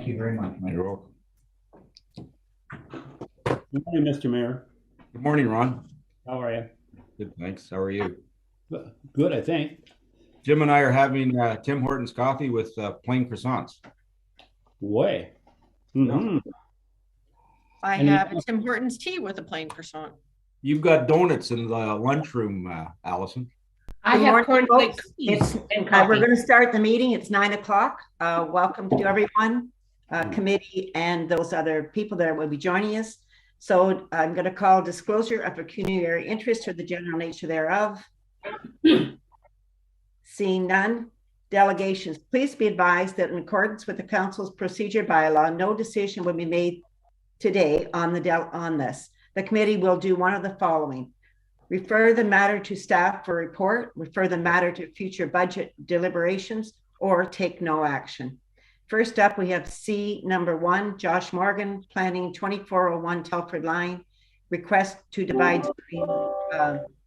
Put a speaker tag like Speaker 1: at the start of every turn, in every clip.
Speaker 1: Thank you very much, Mike.
Speaker 2: You're welcome.
Speaker 3: Good morning, Mr. Mayor.
Speaker 2: Good morning, Ron.
Speaker 3: How are you?
Speaker 2: Good, thanks. How are you?
Speaker 3: Good, I think.
Speaker 2: Jim and I are having Tim Hortons coffee with plain croissants.
Speaker 3: Way. Mm-hmm.
Speaker 4: I have a Tim Hortons tea with a plain croissant.
Speaker 2: You've got donuts in the lunchroom, Allison.
Speaker 4: I have cornflakes.
Speaker 5: We're going to start the meeting. It's 9 o'clock. Welcome to everyone, committee, and those other people that will be joining us. So I'm going to call disclosure of pecuniary interest or the general nature thereof. Seeing none. Delegations. Please be advised that in accordance with the council's procedure bylaw, no decision will be made today on this. The committee will do one of the following: refer the matter to staff for report, refer the matter to future budget deliberations, or take no action. First up, we have C number 1, Josh Morgan, planning 2401 Telford line, request to divide screen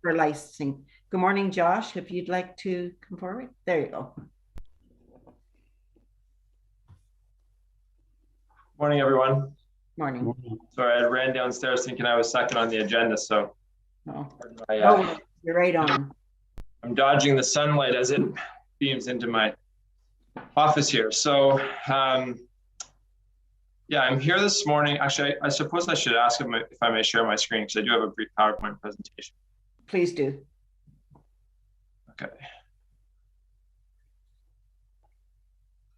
Speaker 5: for licensing. Good morning, Josh. If you'd like to come forward. There you go.
Speaker 6: Morning, everyone.
Speaker 5: Morning.
Speaker 6: Sorry, I ran downstairs thinking I was second on the agenda, so.
Speaker 5: You're right on.
Speaker 6: I'm dodging the sunlight as it beams into my office here. So, yeah, I'm here this morning. Actually, I suppose I should ask him if I may share my screen, because I do have a brief PowerPoint presentation.
Speaker 5: Please do.
Speaker 6: Okay.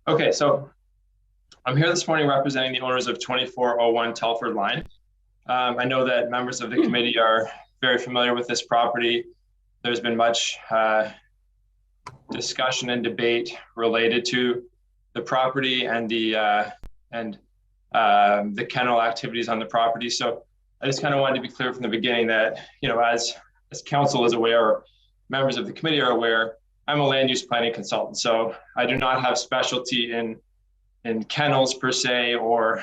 Speaker 6: Okay, so I'm here this morning representing the owners of 2401 Telford line. I know that members of the committee are very familiar with this property. There's been much discussion and debate related to the property and the kennel activities on the property. So I just kind of wanted to be clear from the beginning that, you know, as council is aware, or members of the committee are aware, I'm a land use planning consultant. So I do not have specialty in kennels per se, or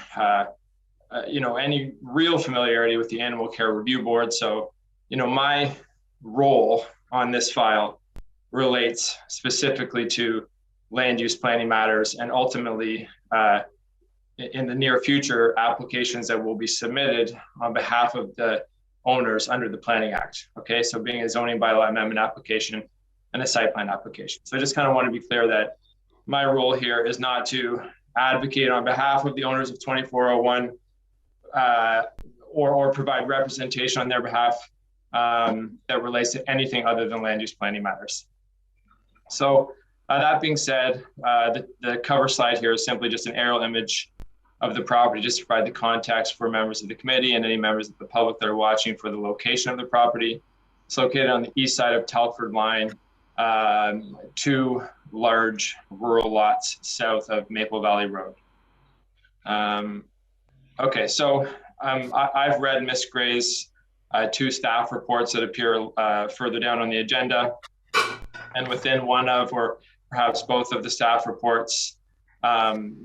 Speaker 6: you know, any real familiarity with the Animal Care Review Board. So, you know, my role on this file relates specifically to land use planning matters, and ultimately in the near future, applications that will be submitted on behalf of the owners under the Planning Act. Okay, so being a zoning bylaw amendment application and a site plan application. So I just kind of want to be clear that my role here is not to advocate on behalf of the owners of 2401 or provide representation on their behalf that relates to anything other than land use planning matters. So that being said, the cover slide here is simply just an aerial image of the property, just to provide the context for members of the committee and any members of the public that are watching for the location of the property. It's located on the east side of Telford line, 2 large rural lots south of Maple Valley Road. Okay, so I've read Ms. Gray's 2 staff reports that appear further down on the agenda. And within one of, or perhaps both of the staff reports,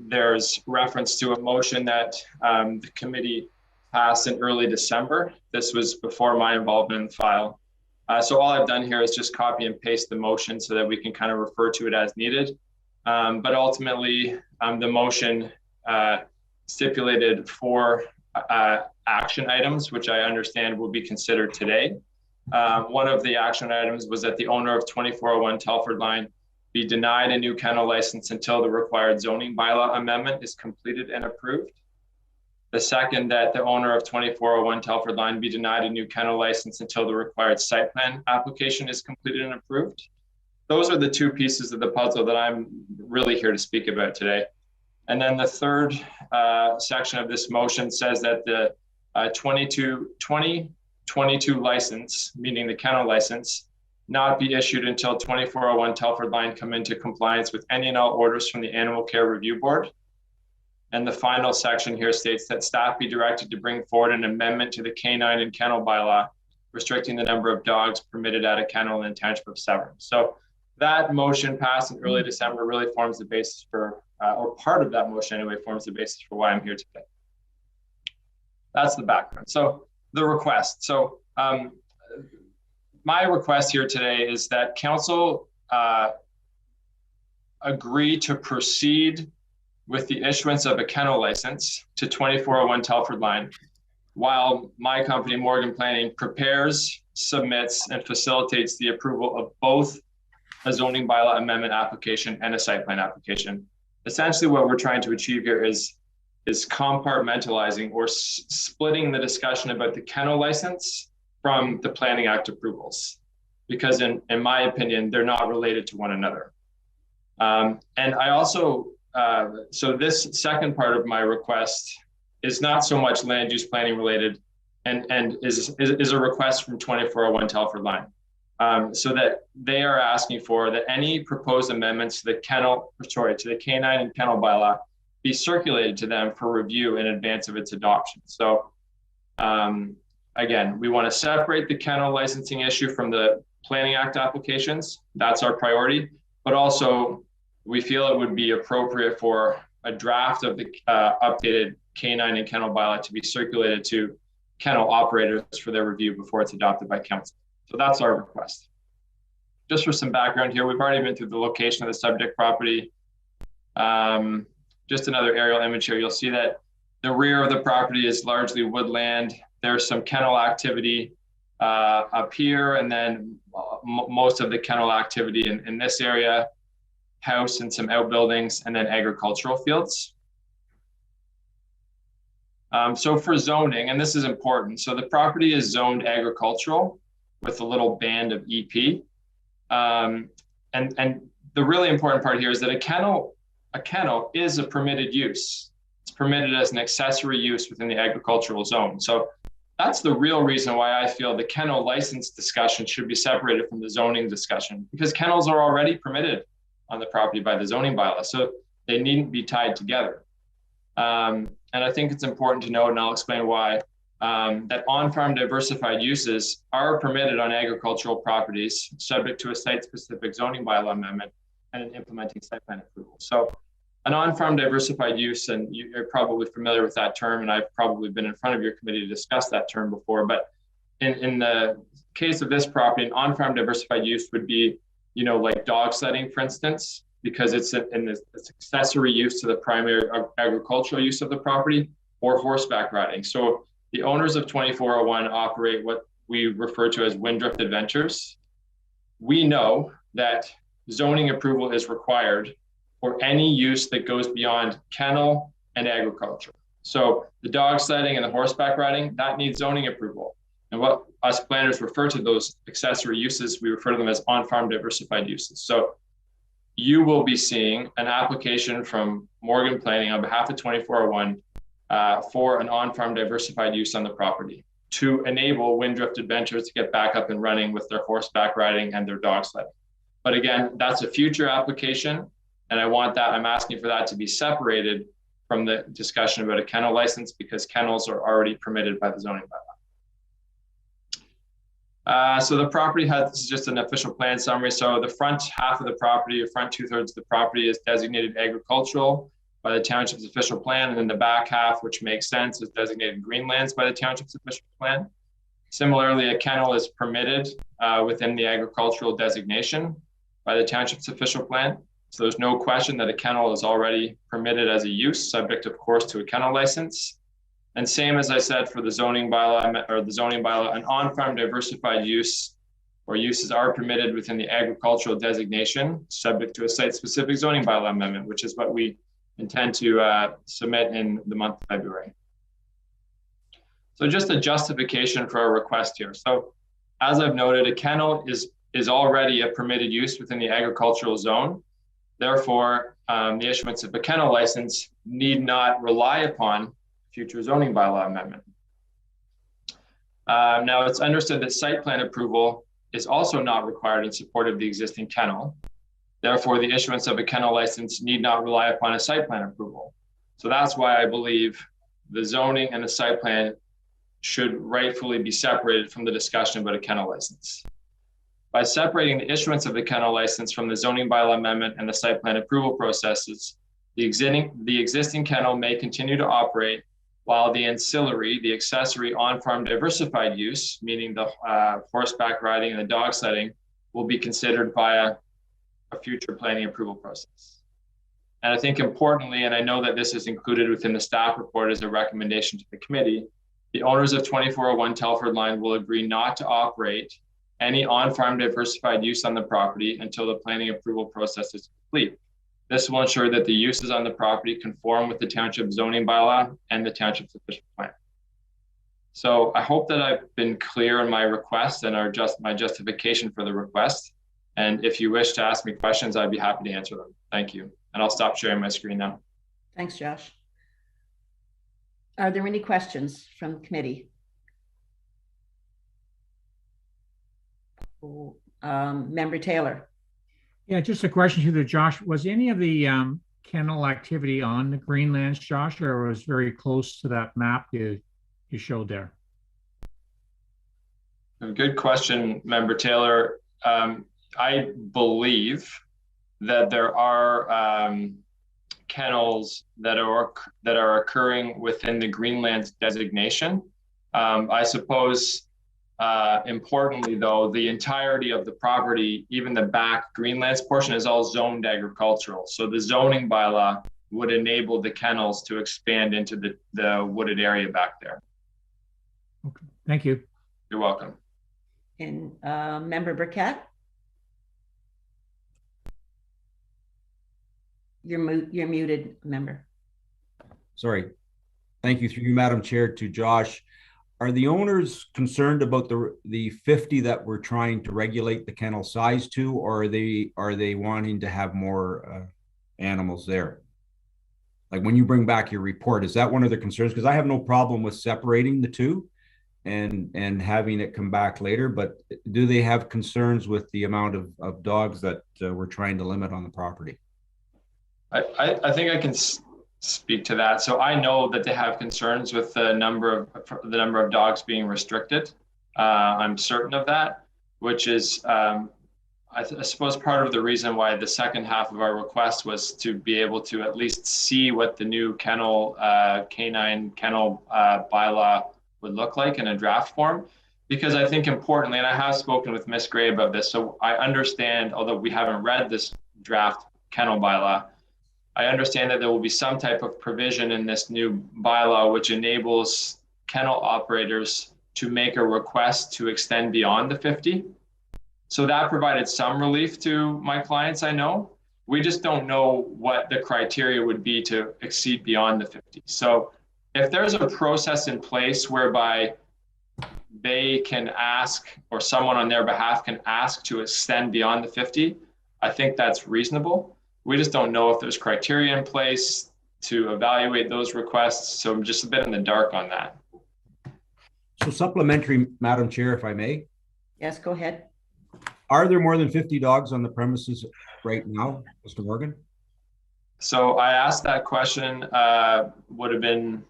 Speaker 6: there's reference to a motion that the committee passed in early December. This was before my involvement in the file. So all I've done here is just copy and paste the motion so that we can kind of refer to it as needed. But ultimately, the motion stipulated 4 action items, which I understand will be considered today. One of the action items was that the owner of 2401 Telford line be denied a new kennel license until the required zoning bylaw amendment is completed and approved. The second, that the owner of 2401 Telford line be denied a new kennel license until the required site plan application is completed and approved. Those are the 2 pieces of the puzzle that I'm really here to speak about today. And then the third section of this motion says that the 2022 license, meaning the kennel license, not be issued until 2401 Telford line come into compliance with any and all orders from the Animal Care Review Board. And the final section here states that staff be directed to bring forward an amendment to the canine and kennel bylaw, restricting the number of dogs permitted at a kennel in the township of Severn. So that motion passed in early December really forms the basis for, or part of that motion anyway, forms the basis for why I'm here today. That's the background. So the request. So my request here today is that council agree to proceed with the issuance of a kennel license to 2401 Telford line, while my company, Morgan Planning, prepares, submits, and facilitates the approval of both a zoning bylaw amendment application and a site plan application. Essentially, what we're trying to achieve here is compartmentalizing or splitting the discussion about the kennel license from the Planning Act approvals, because in my opinion, they're not related to one another. And I also, so this second part of my request is not so much land use planning related, and is a request from 2401 Telford line. So that they are asking for that any proposed amendments to the canine and kennel bylaw be circulated to them for review in advance of its adoption. So again, we want to separate the kennel licensing issue from the Planning Act applications. That's our priority, but also we feel it would be appropriate for a draft of the updated canine and kennel bylaw to be circulated to kennel operators for their review before it's adopted by council. So that's our request. Just for some background here, we've already been through the location of the subject property. Just another aerial image here. You'll see that the rear of the property is largely woodland. There's some kennel activity up here, and then most of the kennel activity in this area, house and some outbuildings, and then agricultural fields. So for zoning, and this is important, so the property is zoned agricultural with a little band of EP. And the really important part here is that a kennel is a permitted use. It's permitted as an accessory use within the agricultural zone. So that's the real reason why I feel the kennel license discussion should be separated from the zoning discussion, because kennels are already permitted on the property by the zoning bylaw, so they needn't be tied together. And I think it's important to note, and I'll explain why, that on-farm diversified uses are permitted on agricultural properties, subject to a site-specific zoning bylaw amendment and an implementing site plan approval. So an on-farm diversified use, and you're probably familiar with that term, and I've probably been in front of your committee to discuss that term before, but in the case of this property, an on-farm diversified use would be, like dog sledding, for instance, because it's accessory use to the primary agricultural use of the property, or horseback riding. So the owners of 2401 operate what we refer to as Windrift Adventures. We know that zoning approval is required for any use that goes beyond kennel and agriculture. So the dog sledding and the horseback riding, that needs zoning approval. And what us planners refer to those accessory uses, we refer to them as on-farm diversified uses. So you will be seeing an application from Morgan Planning on behalf of 2401 for an on-farm diversified use on the property to enable Windrift Adventures to get back up and running with their horseback riding and their dog sledding. But again, that's a future application, and I'm asking for that to be separated from the discussion about a kennel license, because kennels are already permitted by the zoning bylaw. So the property this is just an official plan summary. So the front half of the property, or front 2/3 of the property, is designated agricultural by the township's official plan, and then the back half, which makes sense, is designated greenlands by the township's official plan. Similarly, a kennel is permitted within the agricultural designation by the township's official plan. So there's no question that a kennel is already permitted as a use, subject, of course, to a kennel license. And same as I said for the zoning bylaw, an on-farm diversified use or uses are permitted within the agricultural designation, subject to a site-specific zoning bylaw amendment, which is what we intend to submit in the month of February. So just a justification for our request here. So as I've noted, a kennel is already a permitted use within the agricultural zone. Therefore, the issuance of a kennel license need not rely upon future zoning bylaw amendment. Now, it's understood that site plan approval is also not required in support of the existing kennel. Therefore, the issuance of a kennel license need not rely upon a site plan approval. So that's why I believe the zoning and the site plan should rightfully be separated from the discussion about a kennel license. By separating the issuance of the kennel license from the zoning bylaw amendment and the site plan approval processes, the existing kennel may continue to operate, while the ancillary, the accessory on-farm diversified use, meaning the horseback riding and the dog sledding, will be considered via a future planning approval process. And I think importantly, and I know that this is included within the staff report as a recommendation to the committee, the owners of 2401 Telford line will agree not to operate any on-farm diversified use on the property until the planning approval process is complete. This will ensure that the uses on the property conform with the township zoning bylaw and the township's official plan. So I hope that I've been clear in my request and my justification for the request. And if you wish to ask me questions, I'd be happy to answer them. Thank you. And I'll stop sharing my screen now.
Speaker 5: Thanks, Josh. Are there any questions from the committee? Member Taylor.
Speaker 1: Yeah, just a question to Josh. Was any of the kennel activity on the Greenlands, Josh, or was very close to that map you showed there?
Speaker 6: Good question, Member Taylor. I believe that there are kennels that are occurring within the Greenlands designation. I suppose, importantly though, the entirety of the property, even the back Greenlands portion, is all zoned agricultural. So the zoning bylaw would enable the kennels to expand into the wooded area back there.
Speaker 1: Okay, thank you.
Speaker 6: You're welcome.
Speaker 5: And Member Burkett? You're muted, member.
Speaker 2: Sorry. Thank you through you, Madam Chair, to Josh. Are the owners concerned about the 50 that we're trying to regulate the kennel size to, or are they wanting to have more animals there? Like when you bring back your report, is that one of the concerns? Because I have no problem with separating the two and having it come back later, but do they have concerns with the amount of dogs that we're trying to limit on the property?
Speaker 6: I think I can speak to that. So I know that they have concerns with the number of dogs being restricted. I'm certain of that, which is I suppose part of the reason why the second half of our request was to be able to at least see what the new canine kennel bylaw would look like in a draft form. Because I think importantly, and I have spoken with Ms. Gray about this, so I understand, although we haven't read this draft kennel bylaw, I understand that there will be some type of provision in this new bylaw which enables kennel operators to make a request to extend beyond the 50. So that provided some relief to my clients, I know. We just don't know what the criteria would be to exceed beyond the 50. So if there's a process in place whereby they can ask, or someone on their behalf can ask to extend beyond the 50, I think that's reasonable. We just don't know if there's criteria in place to evaluate those requests. So I'm just a bit in the dark on that.
Speaker 2: So supplementary, Madam Chair, if I may.
Speaker 5: Yes, go ahead.
Speaker 2: Are there more than 50 dogs on the premises right now, Mr. Morgan?
Speaker 6: So I asked that question, it would have been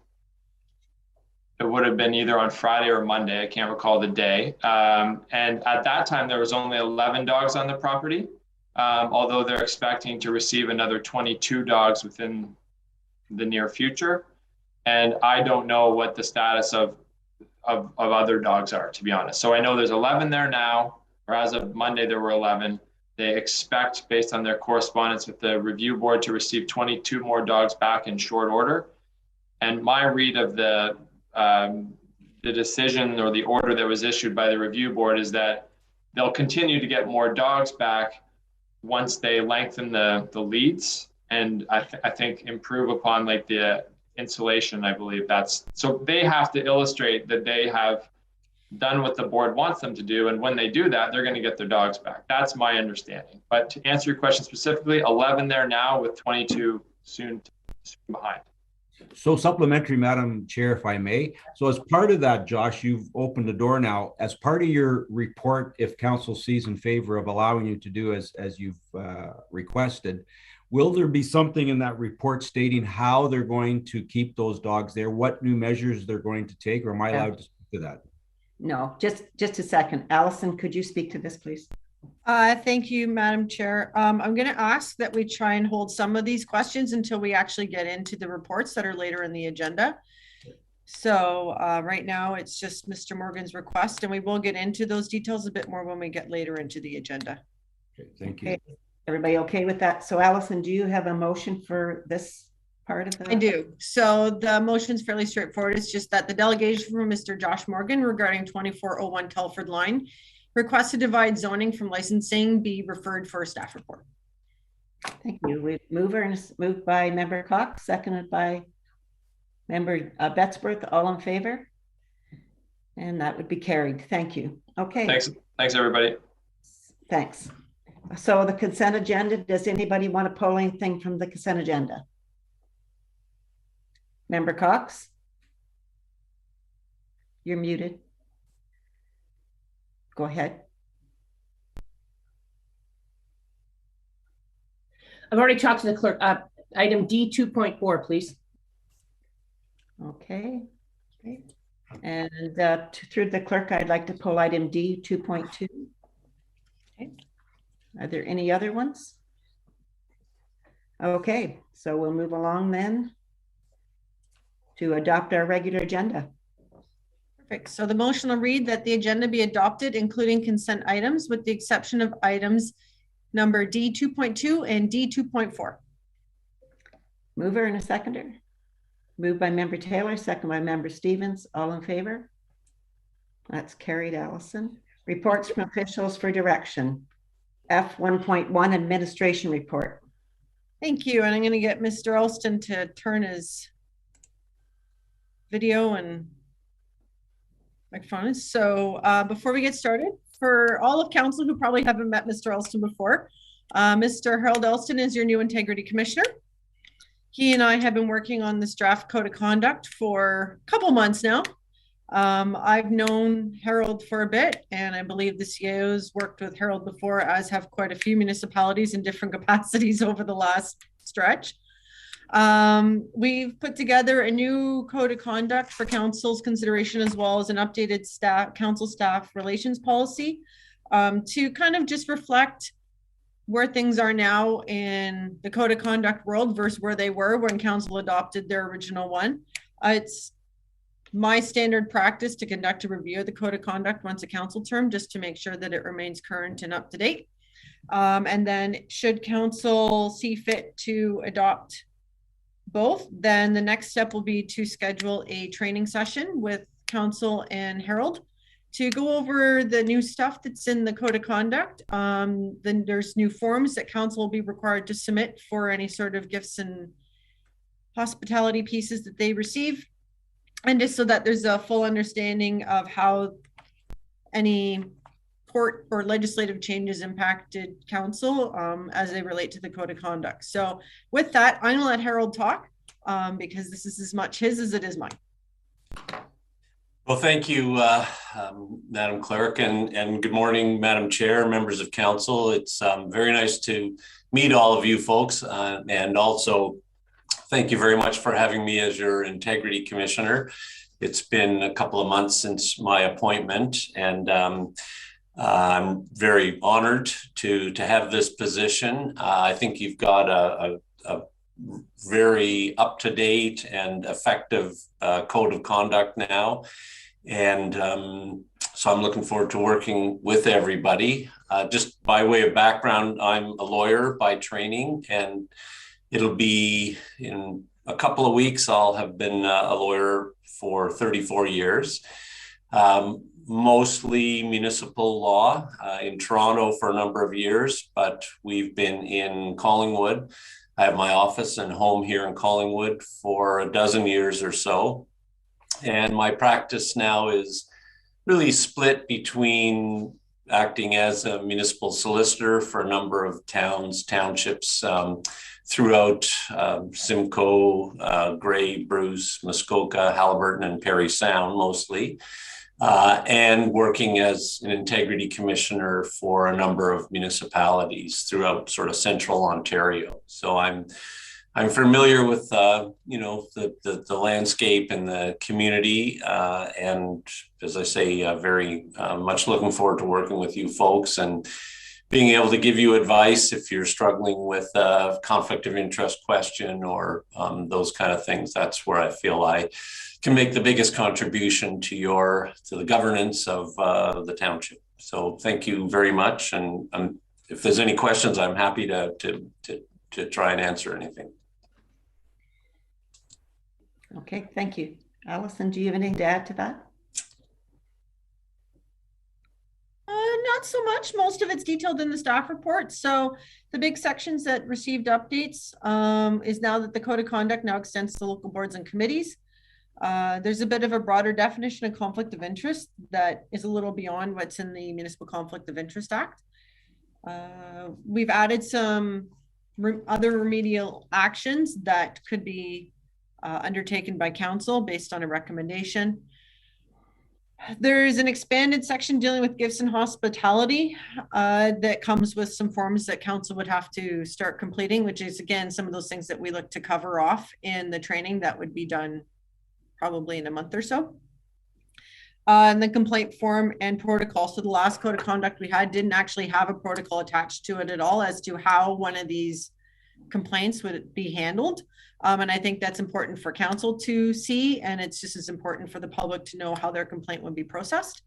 Speaker 6: either on Friday or Monday. I can't recall the day. And at that time, there was only 11 dogs on the property. Although they're expecting to receive another 22 dogs within the near future. And I don't know what the status of other dogs are, to be honest. So I know there's 11 there now, or as of Monday, there were 11. They expect, based on their correspondence with the review board, to receive 22 more dogs back in short order. And my read of the decision or the order that was issued by the review board is that they'll continue to get more dogs back once they lengthen the leads and I think improve upon like the insulation. I believe that's, so they have to illustrate that they have done what the board wants them to do, and when they do that, they're going to get their dogs back. That's my understanding. But to answer your question specifically, 11 there now with 22 soon behind.
Speaker 2: So supplementary, Madam Chair, if I may. So as part of that, Josh, you've opened the door now. As part of your report, if council sees in favor of allowing you to do as you've requested, will there be something in that report stating how they're going to keep those dogs there, what new measures they're going to take, or am I allowed to speak to that?
Speaker 5: No, just a second. Allison, could you speak to this, please?
Speaker 4: Thank you, Madam Chair. I'm going to ask that we try and hold some of these questions until we actually get into the reports that are later in the agenda. So right now it's just Mr. Morgan's request, and we will get into those details a bit more when we get later into the agenda.
Speaker 2: Okay, thank you.
Speaker 5: Okay. Everybody okay with that? So Allison, do you have a motion for this part of the?
Speaker 4: I do. So the motion's fairly straightforward. It's just that the delegation from Mr. Josh Morgan regarding 2401 Telford line request to divide zoning from licensing be referred for a staff report.
Speaker 5: Thank you. We moved by member Cox, seconded by member Betsworth. All in favor? And that would be carried. Thank you. Okay.
Speaker 6: Thanks everybody.
Speaker 5: Thanks. So the consent agenda, does anybody want to pull anything from the consent agenda? Member Cox? You're muted. Go ahead.
Speaker 7: I've already talked to the clerk. Item D 2.4, please.
Speaker 5: Okay. And through the clerk, I'd like to pull item D 2.2. Okay. Are there any other ones? Okay, so we'll move along then to adopt our regular agenda.
Speaker 4: Perfect. So the motion will read that the agenda be adopted, including consent items, with the exception of items number D 2.2 and D 2.4.
Speaker 5: Mover and a seconder. Moved by member Taylor, second by member Stevens. All in favor? That's carried, Allison. Reports from officials for direction. F 1.1 administration report.
Speaker 4: Thank you. And I'm going to get Mr. Elston to turn his video and microphone. So before we get started, for all of council who probably haven't met Mr. Elston before, Mr. Harold Elston is your new integrity commissioner. He and I have been working on this draft code of conduct for a couple months now. I've known Harold for a bit, and I believe the CIO's worked with Harold before, as have quite a few municipalities in different capacities over the last stretch. We've put together a new code of conduct for council's consideration, as well as an updated council staff relations policy to kind of just reflect where things are now in the code of conduct world versus where they were when council adopted their original one. It's my standard practice to conduct a review of the code of conduct once a council term, just to make sure that it remains current and up to date. And then should council see fit to adopt both, then the next step will be to schedule a training session with council and Harold to go over the new stuff that's in the code of conduct. Then there's new forms that council will be required to submit for any sort of gifts and hospitality pieces that they receive. And just so that there's a full understanding of how any court or legislative changes impacted council as they relate to the code of conduct. So with that, I'm gonna let Harold talk because this is as much his as it is mine.
Speaker 8: Well, thank you, Madam Clerk, and good morning, Madam Chair, members of council. It's very nice to meet all of you folks, and also thank you very much for having me as your integrity commissioner. It's been a couple of months since my appointment, and I'm very honored to have this position. I think you've got a very up-to-date and effective code of conduct now. And so I'm looking forward to working with everybody. Just by way of background, I'm a lawyer by training, and it'll be in a couple of weeks, I'll have been a lawyer for 34 years. Mostly municipal law in Toronto for a number of years, but we've been in Collingwood. I have my office and home here in Collingwood for a dozen years or so. And my practice now is really split between acting as a municipal solicitor for a number of towns, townships throughout Simcoe, Grey, Bruce, Muskoka, Haliburton, and Parry Sound mostly. And working as an integrity commissioner for a number of municipalities throughout sort of central Ontario. So I'm familiar with you know, the landscape and the community, and as I say, very much looking forward to working with you folks and being able to give you advice if you're struggling with a conflict of interest question or those kind of things. That's where I feel I can make the biggest contribution to the governance of the township. So thank you very much, and I'm if there's any questions, I'm happy to try and answer anything.
Speaker 5: Okay, thank you. Alison, do you have anything to add to that?
Speaker 4: Not so much. Most of it's detailed in the staff report. So the big sections that received updates is now that the code of conduct now extends to local boards and committees. There's a bit of a broader definition of conflict of interest that is a little beyond what's in the Municipal Conflict of Interest Act. We've added some other remedial actions that could be undertaken by council based on a recommendation. There's an expanded section dealing with gifts and hospitality that comes with some forms that council would have to start completing, which is, again, some of those things that we look to cover off in the training that would be done probably in a month or so. And the complaint form and protocol. So the last code of conduct we had didn't actually have a protocol attached to it at all as to how one of these complaints would be handled. And I think that's important for council to see, and it's just as important for the public to know how their complaint would be processed.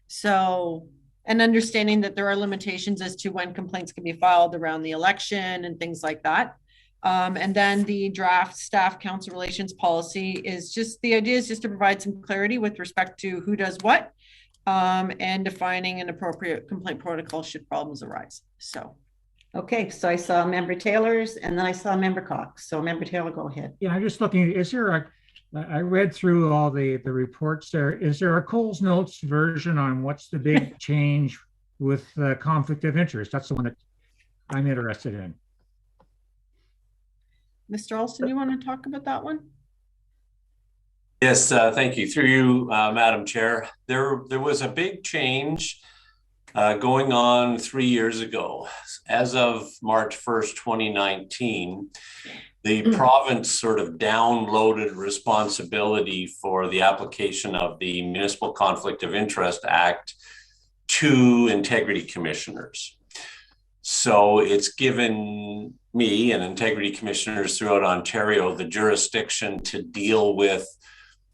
Speaker 4: So, and understanding that there are limitations as to when complaints can be filed around the election and things like that. And then the draft staff council relations policy is just, the idea is just to provide some clarity with respect to who does what, and defining an appropriate complaint protocol should problems arise. So.
Speaker 5: Okay, so I saw Member Taylor's and then I saw Member Cox. So Member Taylor, go ahead.
Speaker 1: Yeah, I'm just looking, is there a, I read through all the reports there. Is there a Coles Notes version on what's the big change with conflict of interest? That's the one that I'm interested in.
Speaker 4: Mr. Elston, you want to talk about that one?
Speaker 8: Yes, thank you. Through you, Madam Chair. There was a big change going on 3 years ago. As of March 1st, 2019, the province sort of downloaded responsibility for the application of the Municipal Conflict of Interest Act to integrity commissioners. So it's given me and integrity commissioners throughout Ontario the jurisdiction to deal with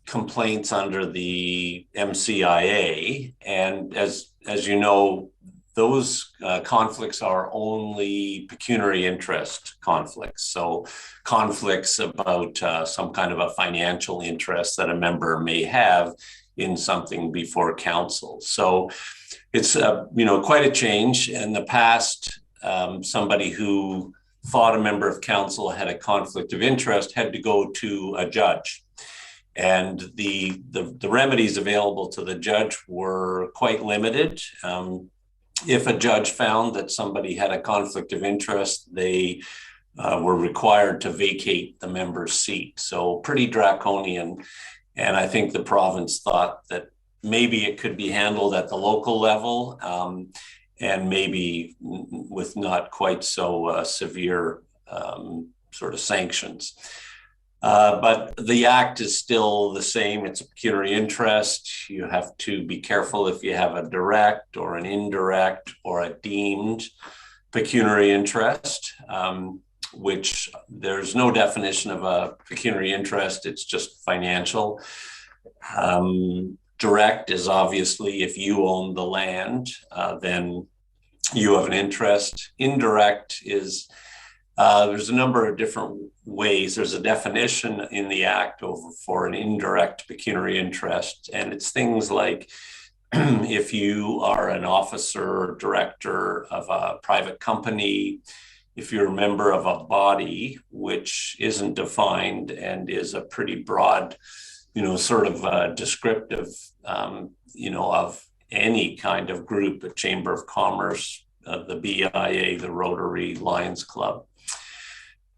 Speaker 8: complaints under the MCIA. And as you know, those conflicts are only pecuniary interest conflicts. So conflicts about some kind of a financial interest that a member may have in something before council. So it's quite a change. In the past, somebody who thought a member of council had a conflict of interest had to go to a judge. And the remedies available to the judge were quite limited. If a judge found that somebody had a conflict of interest, they were required to vacate the member's seat. So pretty draconian. And I think the province thought that maybe it could be handled at the local level, and maybe with not quite so severe sort of sanctions. But the act is still the same. It's a pecuniary interest. You have to be careful if you have a direct or an indirect or a deemed pecuniary interest, which there's no definition of a pecuniary interest. It's just financial. Direct is obviously if you own the land, then you have an interest. Indirect is there's a number of different ways. There's a definition in the Act for an indirect pecuniary interest, and it's things like if you are an officer or director of a private company, if you're a member of a body which isn't defined and is a pretty broad, sort of descriptive, of any kind of group, a Chamber of Commerce, the BIA, the Rotary, Lions Club.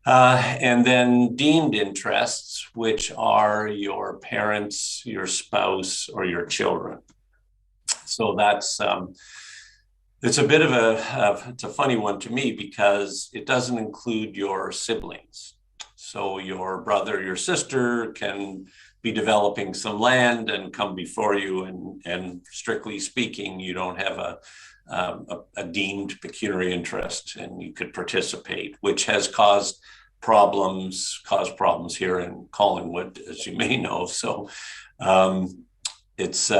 Speaker 8: And then deemed interests, which are your parents, your spouse, or your children. So that's, it's a bit of it's a funny one to me because it doesn't include your siblings. So your brother, your sister can be developing some land and come before you, and strictly speaking, you don't have a deemed pecuniary interest and you could participate, which has caused problems here in Collingwood, as you may know. So it's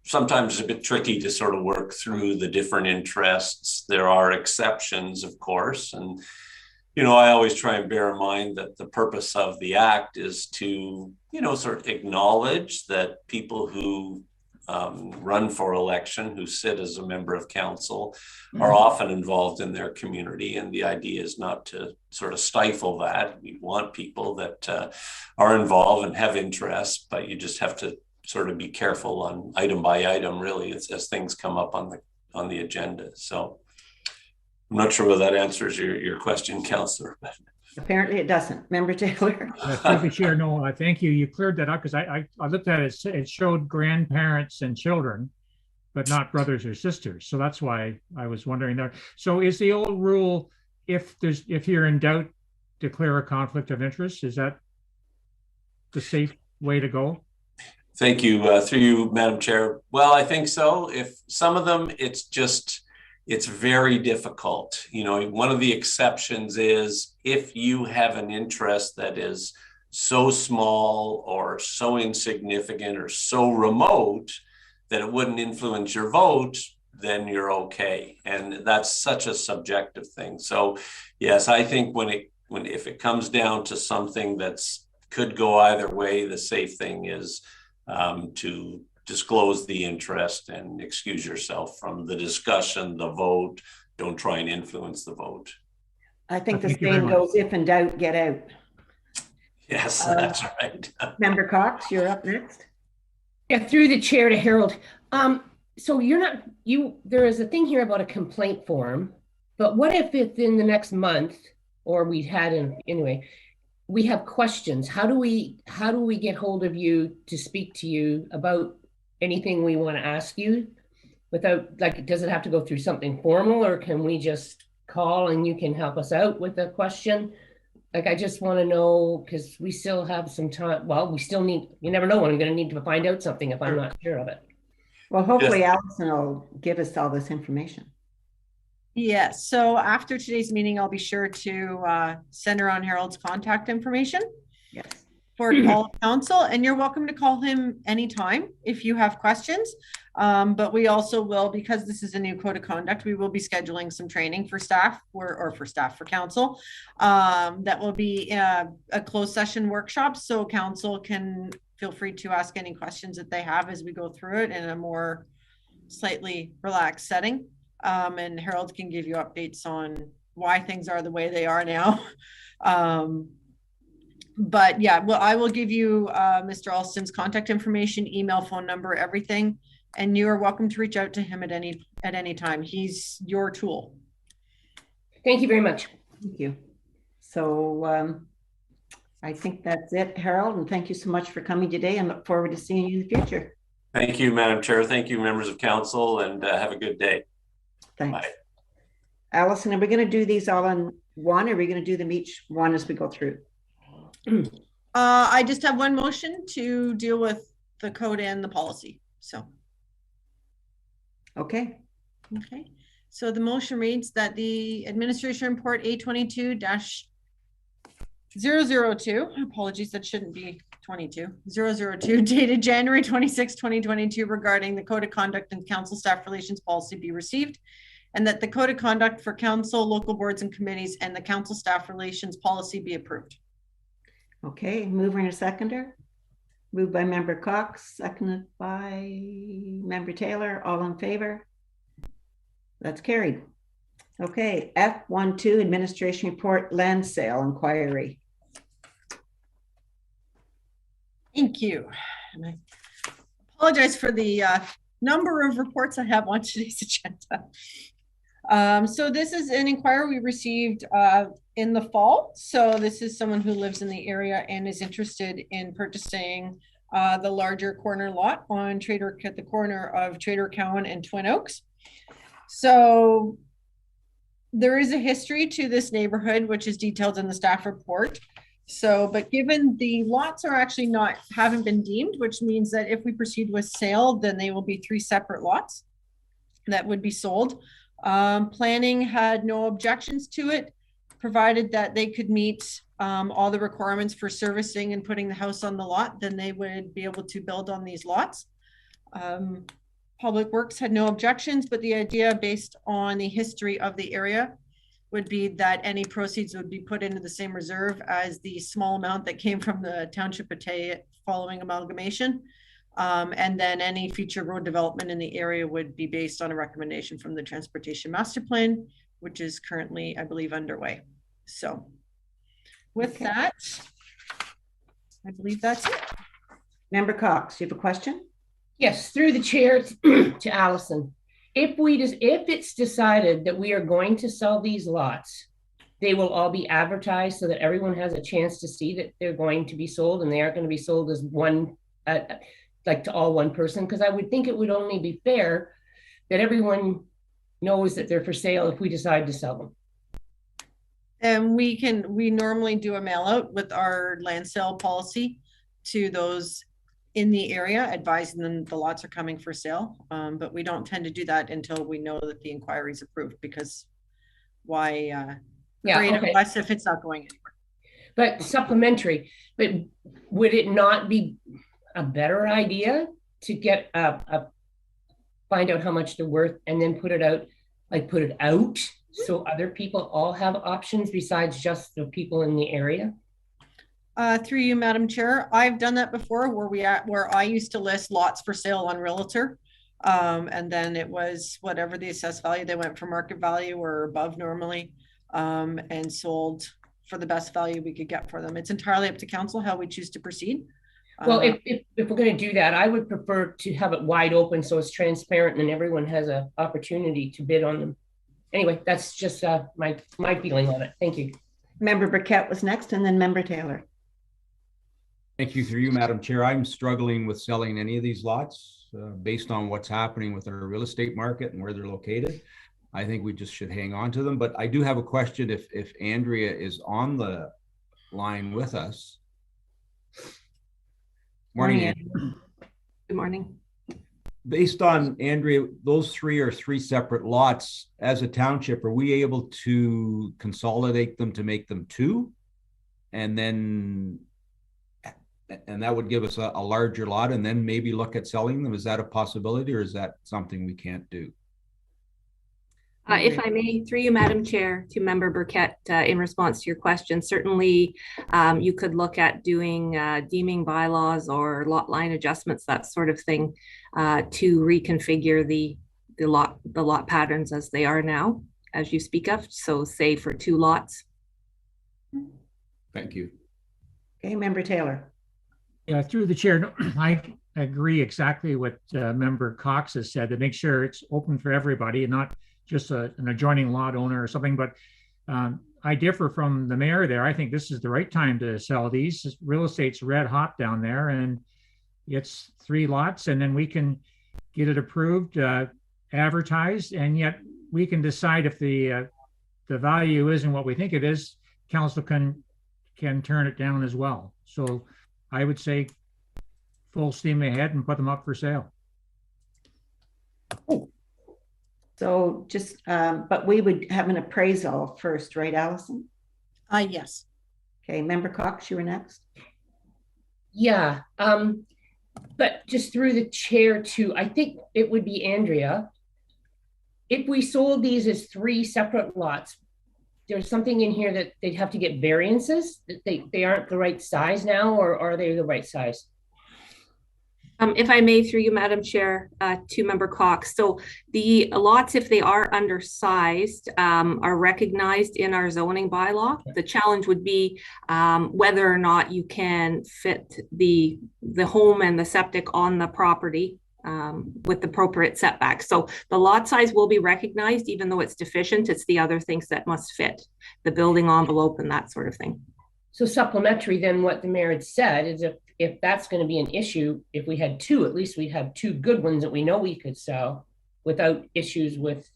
Speaker 8: sometimes a bit tricky to sort of work through the different interests. There are exceptions, of course, and I always try and bear in mind that the purpose of the act is to sort of acknowledge that people who run for election, who sit as a member of council, are often involved in their community. And the idea is not to sort of stifle that. We want people that are involved and have interests, but you just have to sort of be careful on item by item, really, as things come up on the agenda. So I'm not sure whether that answers your question, Councillor.
Speaker 5: Apparently it doesn't. Member Taylor.
Speaker 1: Chair, no, thank you. You cleared that up because I looked at it. It showed grandparents and children, but not brothers or sisters. So that's why I was wondering there. So is the old rule, if you're in doubt, declare a conflict of interest? Is that the safe way to go?
Speaker 8: Thank you. Through you, Madam Chair. Well, I think so. If some of them, it's very difficult. One of the exceptions is if you have an interest that is so small or so insignificant or so remote that it wouldn't influence your vote, then you're okay. And that's such a subjective thing. So yes, I think if it comes down to something could go either way, the safe thing is to disclose the interest and excuse yourself from the discussion, the vote. Don't try and influence the vote.
Speaker 5: I think the saying goes, if in doubt, get out.
Speaker 8: Yes, that's right.
Speaker 5: Member Cox, you're up next.
Speaker 7: Yeah, through the chair to Harold. So there is a thing here about a complaint form, but what if it's in the next month, or we have questions? How do we get hold of you to speak to you about anything we want to ask you without, does it have to go through something formal, or can we just call and you can help us out with a question? I just want to know, because we still have some time. Well, you never know when I'm going to need to find out something if I'm not sure of it.
Speaker 5: Well, hopefully Allison will give us all this information.
Speaker 4: Yes. So after today's meeting, I'll be sure to send her on Harold's contact information.
Speaker 5: Yes.
Speaker 4: For all of council, and you're welcome to call him anytime if you have questions. But we also will, because this is a new code of conduct, we will be scheduling some training for staff for council. That will be a closed session workshop, so council can feel free to ask any questions that they have as we go through it in a more slightly relaxed setting. And Harold can give you updates on why things are the way they are now. But yeah, well, I will give you Mr. Elston's contact information, email, phone number, everything, and you are welcome to reach out to him at any time. He's your tool.
Speaker 7: Thank you very much.
Speaker 5: Thank you. So I think that's it, Harold, and thank you so much for coming today, and look forward to seeing you in the future.
Speaker 8: Thank you, Madam Chair. Thank you, members of council, and have a good day.
Speaker 5: Thanks.
Speaker 8: Bye.
Speaker 5: Allison, are we going to do these all on one, or are we going to do them each one as we go through?
Speaker 4: I just have one motion to deal with the code and the policy. So.
Speaker 5: Okay.
Speaker 4: So the motion reads that the administration report A22-002, apologies, that shouldn't be 002, dated January 26, 2022, regarding the code of conduct and council staff relations policy be received, and that the code of conduct for council, local boards and committees, and the council staff relations policy be approved.
Speaker 5: Okay, mover and a seconder. Moved by Member Cox, seconded by Member Taylor. All in favor? That's carried. Okay, F12, administration report, land sale inquiry.
Speaker 4: Thank you. And I apologize for the number of reports I have on today's agenda. So this is an inquiry we received in the fall. So this is someone who lives in the area and is interested in purchasing the larger corner lot on at the corner of Trader Cowan and Twin Oaks. So there is a history to this neighborhood, which is detailed in the staff report. So, but given the lots are actually haven't been deemed, which means that if we proceed with sale, then they will be 3 separate lots that would be sold. Planning had no objections to it, provided that they could meet all the requirements for servicing and putting the house on the lot, then they would be able to build on these lots. Public Works had no objections, but the idea based on the history of the area would be that any proceeds would be put into the same reserve as the small amount that came from the Township of Tay following amalgamation. And then any future road development in the area would be based on a recommendation from the Transportation Master Plan, which is currently, I believe, underway. So with that, I believe that's it.
Speaker 5: Member Cox, you have a question?
Speaker 7: Yes, through the chair to Allison. If it's decided that we are going to sell these lots, they will all be advertised so that everyone has a chance to see that they're going to be sold, and they aren't going to be sold as one, like to all one person. Because I would think it would only be fair that everyone knows that they're for sale if we decide to sell them.
Speaker 4: And we normally do a mail out with our land sale policy to those in the area, advising them the lots are coming for sale. But we don't tend to do that until we know that the inquiry is approved, because why create a fuss if it's not going anywhere?
Speaker 7: But supplementary, but would it not be a better idea to get find out how much they're worth and then put it out so other people all have options besides just the people in the area?
Speaker 4: Through you, Madam Chair, I've done that before where I used to list lots for sale on Realtor. And then it was whatever the assessed value, they went for market value or above normally, and sold for the best value we could get for them. It's entirely up to council how we choose to proceed.
Speaker 7: Well, if we're going to do that, I would prefer to have it wide open so it's transparent and everyone has an opportunity to bid on them. Anyway, that's just my feeling on it. Thank you.
Speaker 5: Member Burkett was next, and then Member Taylor.
Speaker 2: Thank you. Through you, Madam Chair. I'm struggling with selling any of these lots based on what's happening with our real estate market and where they're located. I think we just should hang on to them. But I do have a question if Andrea is on the line with us. Morning, Andrea.
Speaker 9: Good morning.
Speaker 2: Based on Andrea, those three are three separate lots. As a township, are we able to consolidate them to make them two? And that would give us a larger lot, and then maybe look at selling them. Is that a possibility, or is that something we can't do?
Speaker 9: If I may, through you, Madam Chair, to Member Burkett, in response to your question, certainly you could look at doing deeming bylaws or lot line adjustments, that sort of thing, to reconfigure the lot patterns as they are now, as you speak of. So say for two lots.
Speaker 2: Thank you.
Speaker 5: Okay, Member Taylor.
Speaker 1: Yeah, through the chair, I agree exactly what Member Cox has said, to make sure it's open for everybody and not just an adjoining lot owner or something. But I differ from the mayor there. I think this is the right time to sell these. Real estate's red hot down there, and it's three lots, and then we can get it approved, advertised, and yet we can decide if the value isn't what we think it is. Council can turn it down as well. So I would say full steam ahead and put them up for sale.
Speaker 5: So just, but we would have an appraisal first, right, Allison?
Speaker 4: Yes.
Speaker 5: Okay, Member Cox, you were next.
Speaker 7: Yeah, but just through the chair too, I think it would be Andrea. If we sold these as three separate lots, there's something in here that they'd have to get variances, that they aren't the right size now, or are they the right size?
Speaker 9: If I may, through you, Madam Chair, to Member Cox. So the lots, if they are undersized, are recognized in our zoning bylaw. The challenge would be whether or not you can fit the home and the septic on the property with the appropriate setbacks. So the lot size will be recognized, even though it's deficient. It's the other things that must fit, the building envelope and that sort of thing.
Speaker 7: So supplementary, then what the mayor had said is if that's going to be an issue, if we had two, at least we'd have two good ones that we know we could sell without issues with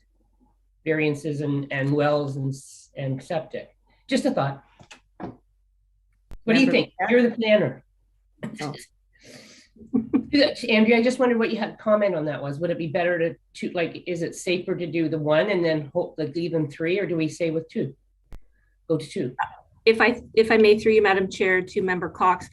Speaker 7: variances and wells and septic. Just a thought. What do you think? You're the planner. Oh. Andrea, I just wondered what you had comment on that was. Would it be better to like, is it safer to do the one and then leave them three, or do we say with two? Go to two.
Speaker 9: if I may, through you, Madam Chair, to Member Cox,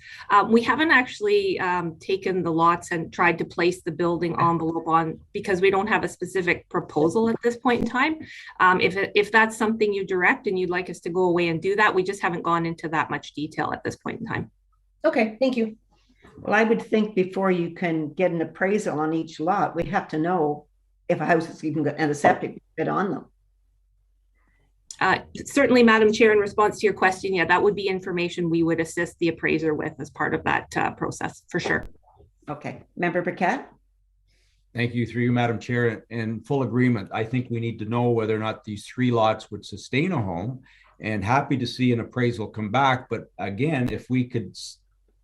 Speaker 9: we haven't actually taken the lots and tried to place the building envelope on because we don't have a specific proposal at this point in time. If that's something you direct and you'd like us to go away and do that, we just haven't gone into that much detail at this point in time.
Speaker 7: Okay, thank you.
Speaker 5: Well, I would think before you can get an appraisal on each lot, we have to know if a house is even good and a septic fit on them.
Speaker 9: Certainly, Madam Chair, in response to your question, yeah, that would be information we would assist the appraiser with as part of that process, for sure.
Speaker 5: Okay, Member Burkett?
Speaker 2: Thank you, through you, Madam Chair. In full agreement. I think we need to know whether or not these 3 lots would sustain a home, and happy to see an appraisal come back. But again, if we could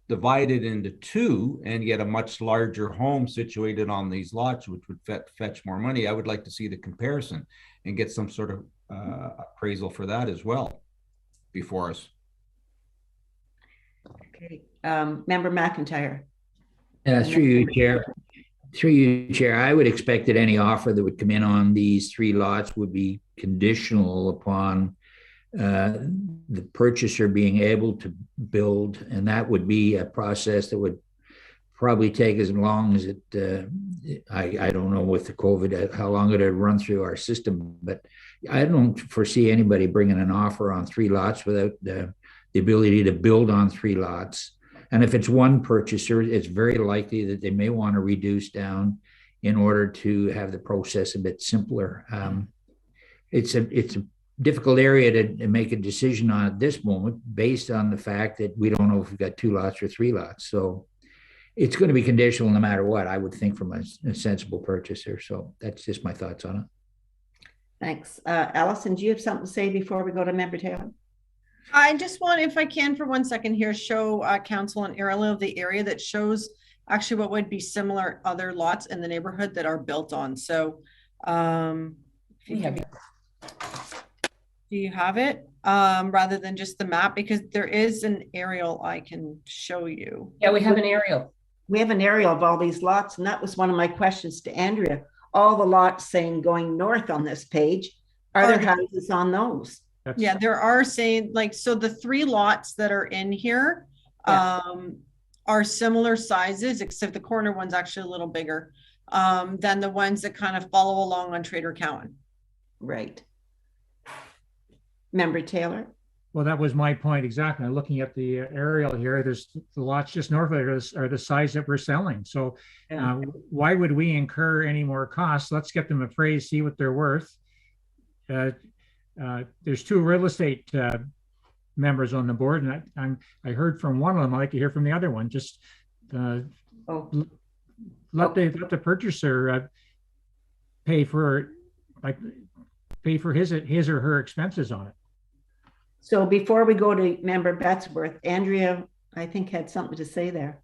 Speaker 2: divide it into 2 and get a much larger home situated on these lots, which would fetch more money, I would like to see the comparison and get some sort of appraisal for that as well before us.
Speaker 5: Okay, Member McIntyre.
Speaker 10: Through you, Chair. Through you, Chair, I would expect that any offer that would come in on these 3 lots would be conditional upon the purchaser being able to build, and that would be a process that would probably take as long as it, I don't know with the COVID, how long it would run through our system, but I don't foresee anybody bringing an offer on 3 lots without the ability to build on 3 lots. And if it's one purchaser, it's very likely that they may want to reduce down in order to have the process a bit simpler. It's a difficult area to make a decision on at this moment based on the fact that we don't know if we've got 2 lots or 3 lots. So it's going to be conditional no matter what, I would think, from a sensible purchaser. So that's just my thoughts on it.
Speaker 5: Thanks. Allison, do you have something to say before we go to Member Taylor?
Speaker 4: I just want, if I can, for 1 second here, show council an aerial of the area that shows actually what would be similar other lots in the neighborhood that are built on. So if you have it. Do you have it? Rather than just the map, because there is an aerial I can show you.
Speaker 7: Yeah, we have an aerial.
Speaker 5: We have an aerial of all these lots, and that was one of my questions to Andrea. All the lots saying going north on this page, are there houses on those?
Speaker 4: Yeah, there are saying, like, so the 3 lots that are in here are similar sizes, except the corner one's actually a little bigger than the ones that kind of follow along on Trader Cowan.
Speaker 5: Right. Member Taylor?
Speaker 1: Well, that was my point exactly. Looking at the aerial here, there's the lots just north of it are the size that we're selling. So why would we incur any more costs? Let's get them appraised, see what they're worth. There's 2 real estate members on the board, and I heard from one of them. I'd like to hear from the other one. Just let the purchaser pay for his or her expenses on it.
Speaker 5: So before we go to Member Betsworth, Andrea, I think, had something to say there.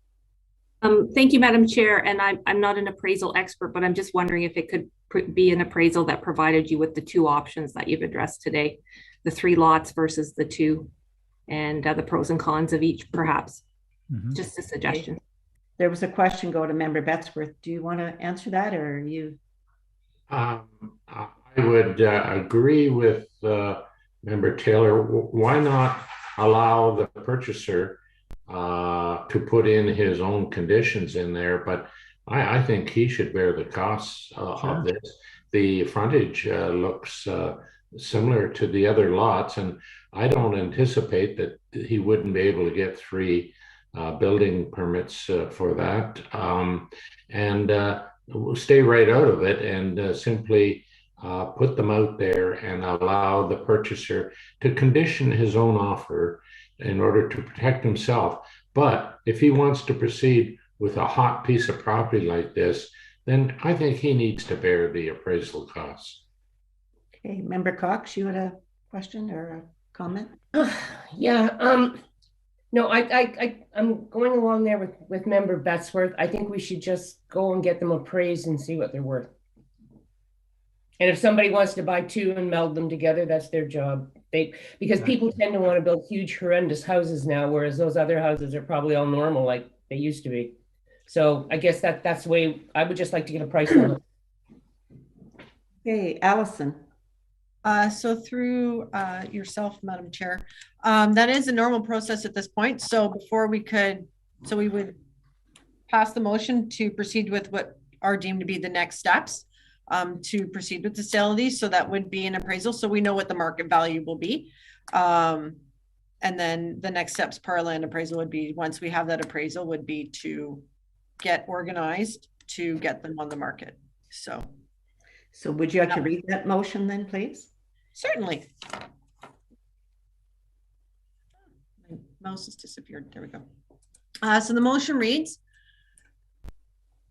Speaker 9: Thank you, Madam Chair. And I'm not an appraisal expert, but I'm just wondering if it could be an appraisal that provided you with the 2 options that you've addressed today, the 3 lots versus the 2, and the pros and cons of each, perhaps. Just a suggestion.
Speaker 5: There was a question go to Member Betsworth. Do you want to answer that, or are you?
Speaker 11: I would agree with Member Taylor. Why not allow the purchaser to put in his own conditions in there? But I think he should bear the costs of this. The frontage looks similar to the other lots, and I don't anticipate that he wouldn't be able to get 3 building permits for that. We'll stay right out of it and simply put them out there and allow the purchaser to condition his own offer in order to protect himself. But if he wants to proceed with a hot piece of property like this, then I think he needs to bear the appraisal costs.
Speaker 5: Okay, Member Cox, you had a question or a comment?
Speaker 7: No, I'm going along there with Member Betsworth. I think we should just go and get them appraised and see what they're worth. And if somebody wants to buy 2 and meld them together, that's their job. Because people tend to want to build huge, horrendous houses now, whereas those other houses are probably all normal like they used to be. So I guess that's the way I would just like to get a price on it.
Speaker 5: Okay, Allison.
Speaker 4: So through yourself, Madam Chair, that is a normal process at this point. So before we could, so we would pass the motion to proceed with what are deemed to be the next steps to proceed with the sale of these. So that would be an appraisal. So we know what the market value will be. And then the next steps per land appraisal would be, once we have that appraisal, would be to get organized to get them on the market. So
Speaker 5: would you like to read that motion then, please?
Speaker 4: Certainly. My mouse has disappeared. There we go. So the motion reads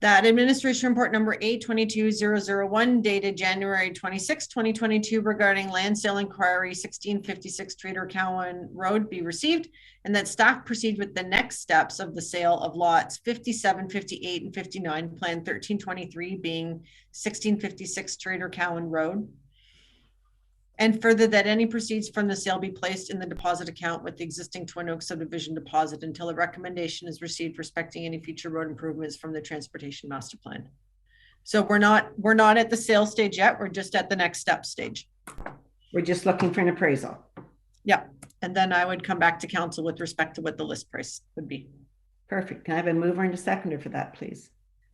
Speaker 4: that Administration Report number A22001 dated January 26, 2022 regarding land sale inquiry 1656 Trader Cowan Road be received, and that staff proceed with the next steps of the sale of lots 57, 58, and 59, Plan 1323 being 1656 Trader Cowan Road. And further, that any proceeds from the sale be placed in the deposit account with the existing Twin Oaks subdivision deposit until a recommendation is received respecting any future road improvements from the transportation master plan. So we're not at the sale stage yet. We're just at the next step stage.
Speaker 5: We're just looking for an appraisal.
Speaker 4: Yeah. And then I would come back to council with respect to what the list price would be.
Speaker 5: Perfect. Can I have a mover and a seconder for that, please?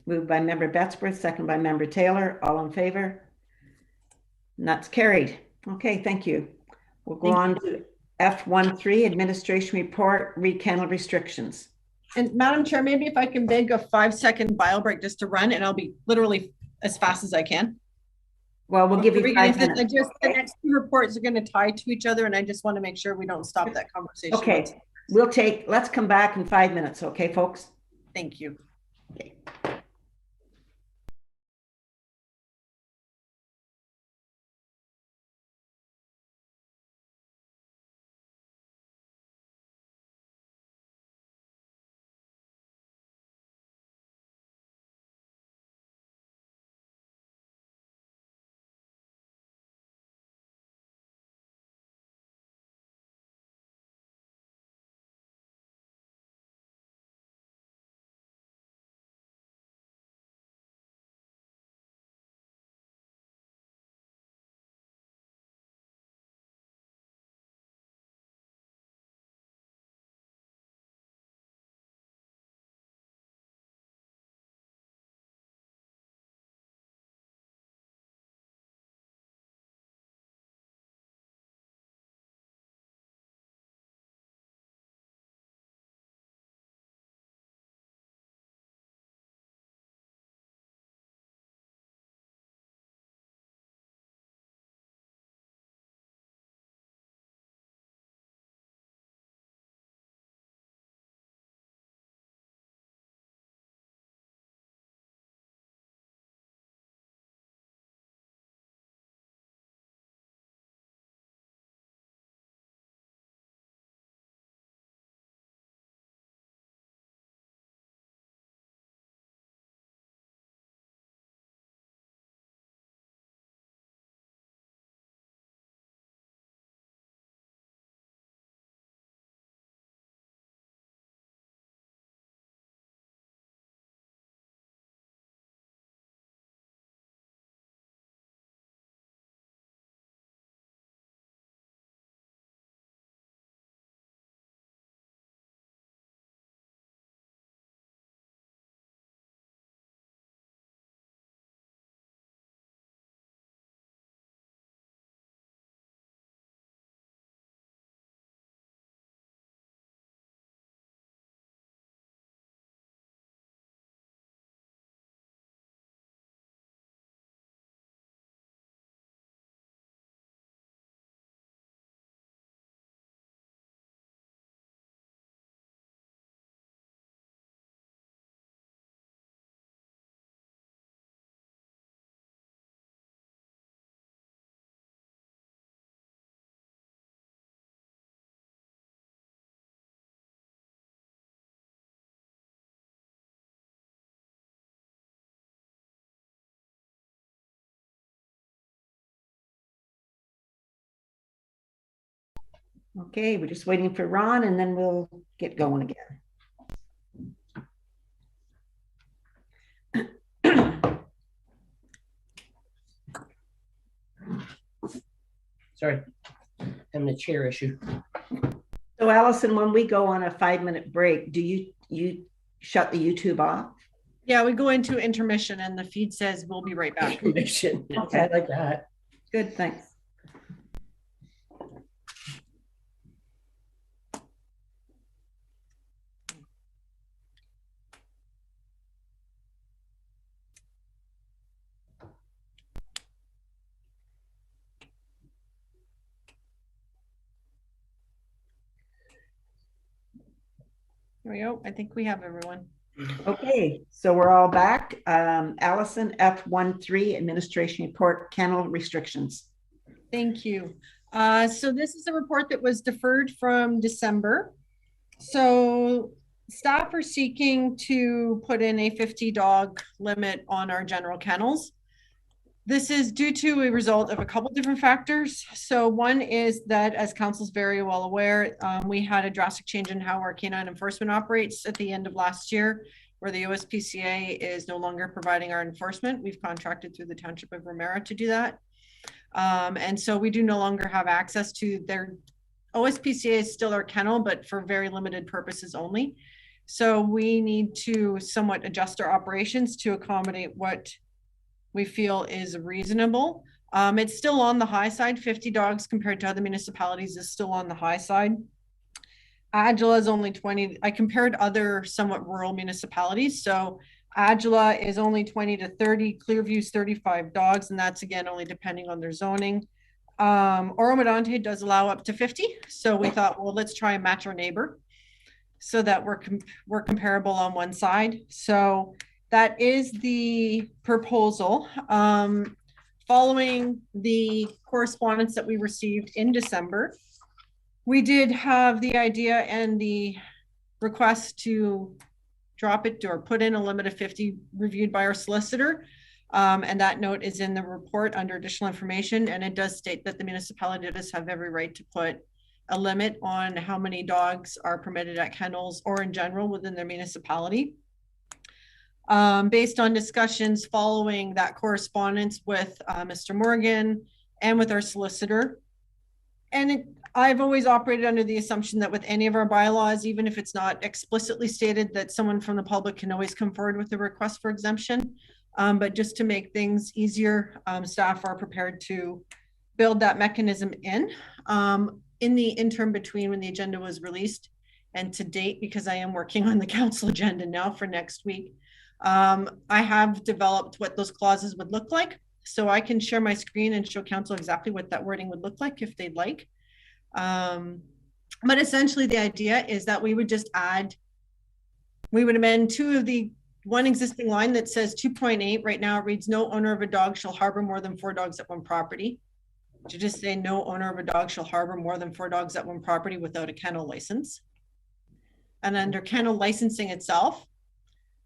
Speaker 5: Moved by member Betsworth, second by member Taylor. All in favor? And that's carried. Okay, thank you. We'll go on to F13, Administration Report, Reed Kennel Restrictions.
Speaker 4: And Madam Chair, maybe if I can beg a 5-second bio break just to run, and I'll be literally as fast as I can.
Speaker 5: Well, we'll give you 5 minutes.
Speaker 4: The next two reports are going to tie to each other, and I just want to make sure we don't stop that conversation.
Speaker 5: Okay, let's come back in 5 minutes, okay, folks?
Speaker 4: Thank you.
Speaker 5: Okay. Okay, we're just waiting for Ron and then we'll get going again.
Speaker 7: Sorry, I'm the chair issue.
Speaker 5: So Allison, when we go on a 5-minute break, do you shut the YouTube off?
Speaker 4: Yeah, we go into intermission and the feed says we'll be right back.
Speaker 7: Intermission.
Speaker 5: Okay.
Speaker 7: I like that.
Speaker 5: Good, thanks.
Speaker 4: Here we go. I think we have everyone.
Speaker 5: Okay, so we're all back. Allison, F13, Administration Report, Kennel Restrictions.
Speaker 4: Thank you. So this is a report that was deferred from December. So staff are seeking to put in a 50 dog limit on our general kennels. This is due to a result of a couple different factors. So one is that, as council's very well aware, we had a drastic change in how our canine enforcement operates at the end of last year, where the OSPCA is no longer providing our enforcement. We've contracted through the Township of Romero to do that. And so we do no longer have access to their OSPCA is still our kennel, but for very limited purposes only. So we need to somewhat adjust our operations to accommodate what we feel is reasonable. It's still on the high side. 50 dogs compared to other municipalities is still on the high side. Agila is only 20. I compared other somewhat rural municipalities. So Agila is only 20 to 30, Clearview's 35 dogs, and that's again only depending on their zoning. Oro-Medonte does allow up to 50. So we thought, well, let's try and match our neighbor so that we're comparable on one side. So that is the proposal. Following the correspondence that we received in December, we did have the idea and the request to drop it or put in a limit of 50 reviewed by our solicitor. And that note is in the report under additional information. And it does state that the municipality does have every right to put a limit on how many dogs are permitted at kennels or in general within their municipality. Based on discussions following that correspondence with Mr. Morgan and with our solicitor. And I've always operated under the assumption that with any of our bylaws, even if it's not explicitly stated, that someone from the public can always come forward with a request for exemption. But just to make things easier, staff are prepared to build that mechanism in the interim between when the agenda was released and to date, because I am working on the council agenda now for next week. I have developed what those clauses would look like, so I can share my screen and show council exactly what that wording would look like if they'd like. But essentially the idea is that we would just we would amend one existing line that says 2.8. Right now it reads, no owner of a dog shall harbor more than 4 dogs at one property. To just say no owner of a dog shall harbor more than 4 dogs at one property without a kennel license. And under kennel licensing itself,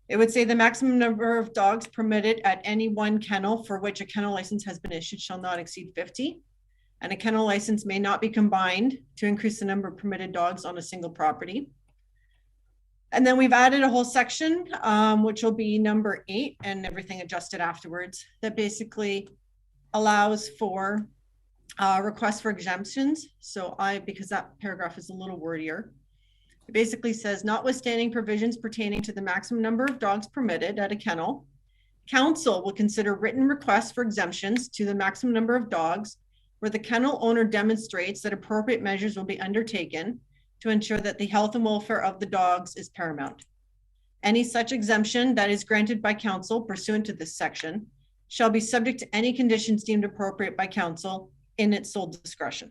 Speaker 4: it would say the maximum number of dogs permitted at any one kennel for which a kennel license has been issued shall not exceed 50. And a kennel license may not be combined to increase the number of permitted dogs on a single property. And then we've added a whole section, which will be number 8 and everything adjusted afterwards, that basically allows for requests for exemptions. So because that paragraph is a little wordier. It basically says, notwithstanding provisions pertaining to the maximum number of dogs permitted at a kennel, council will consider written requests for exemptions to the maximum number of dogs where the kennel owner demonstrates that appropriate measures will be undertaken to ensure that the health and welfare of the dogs is paramount. Any such exemption that is granted by council pursuant to this section shall be subject to any conditions deemed appropriate by council in its sole discretion.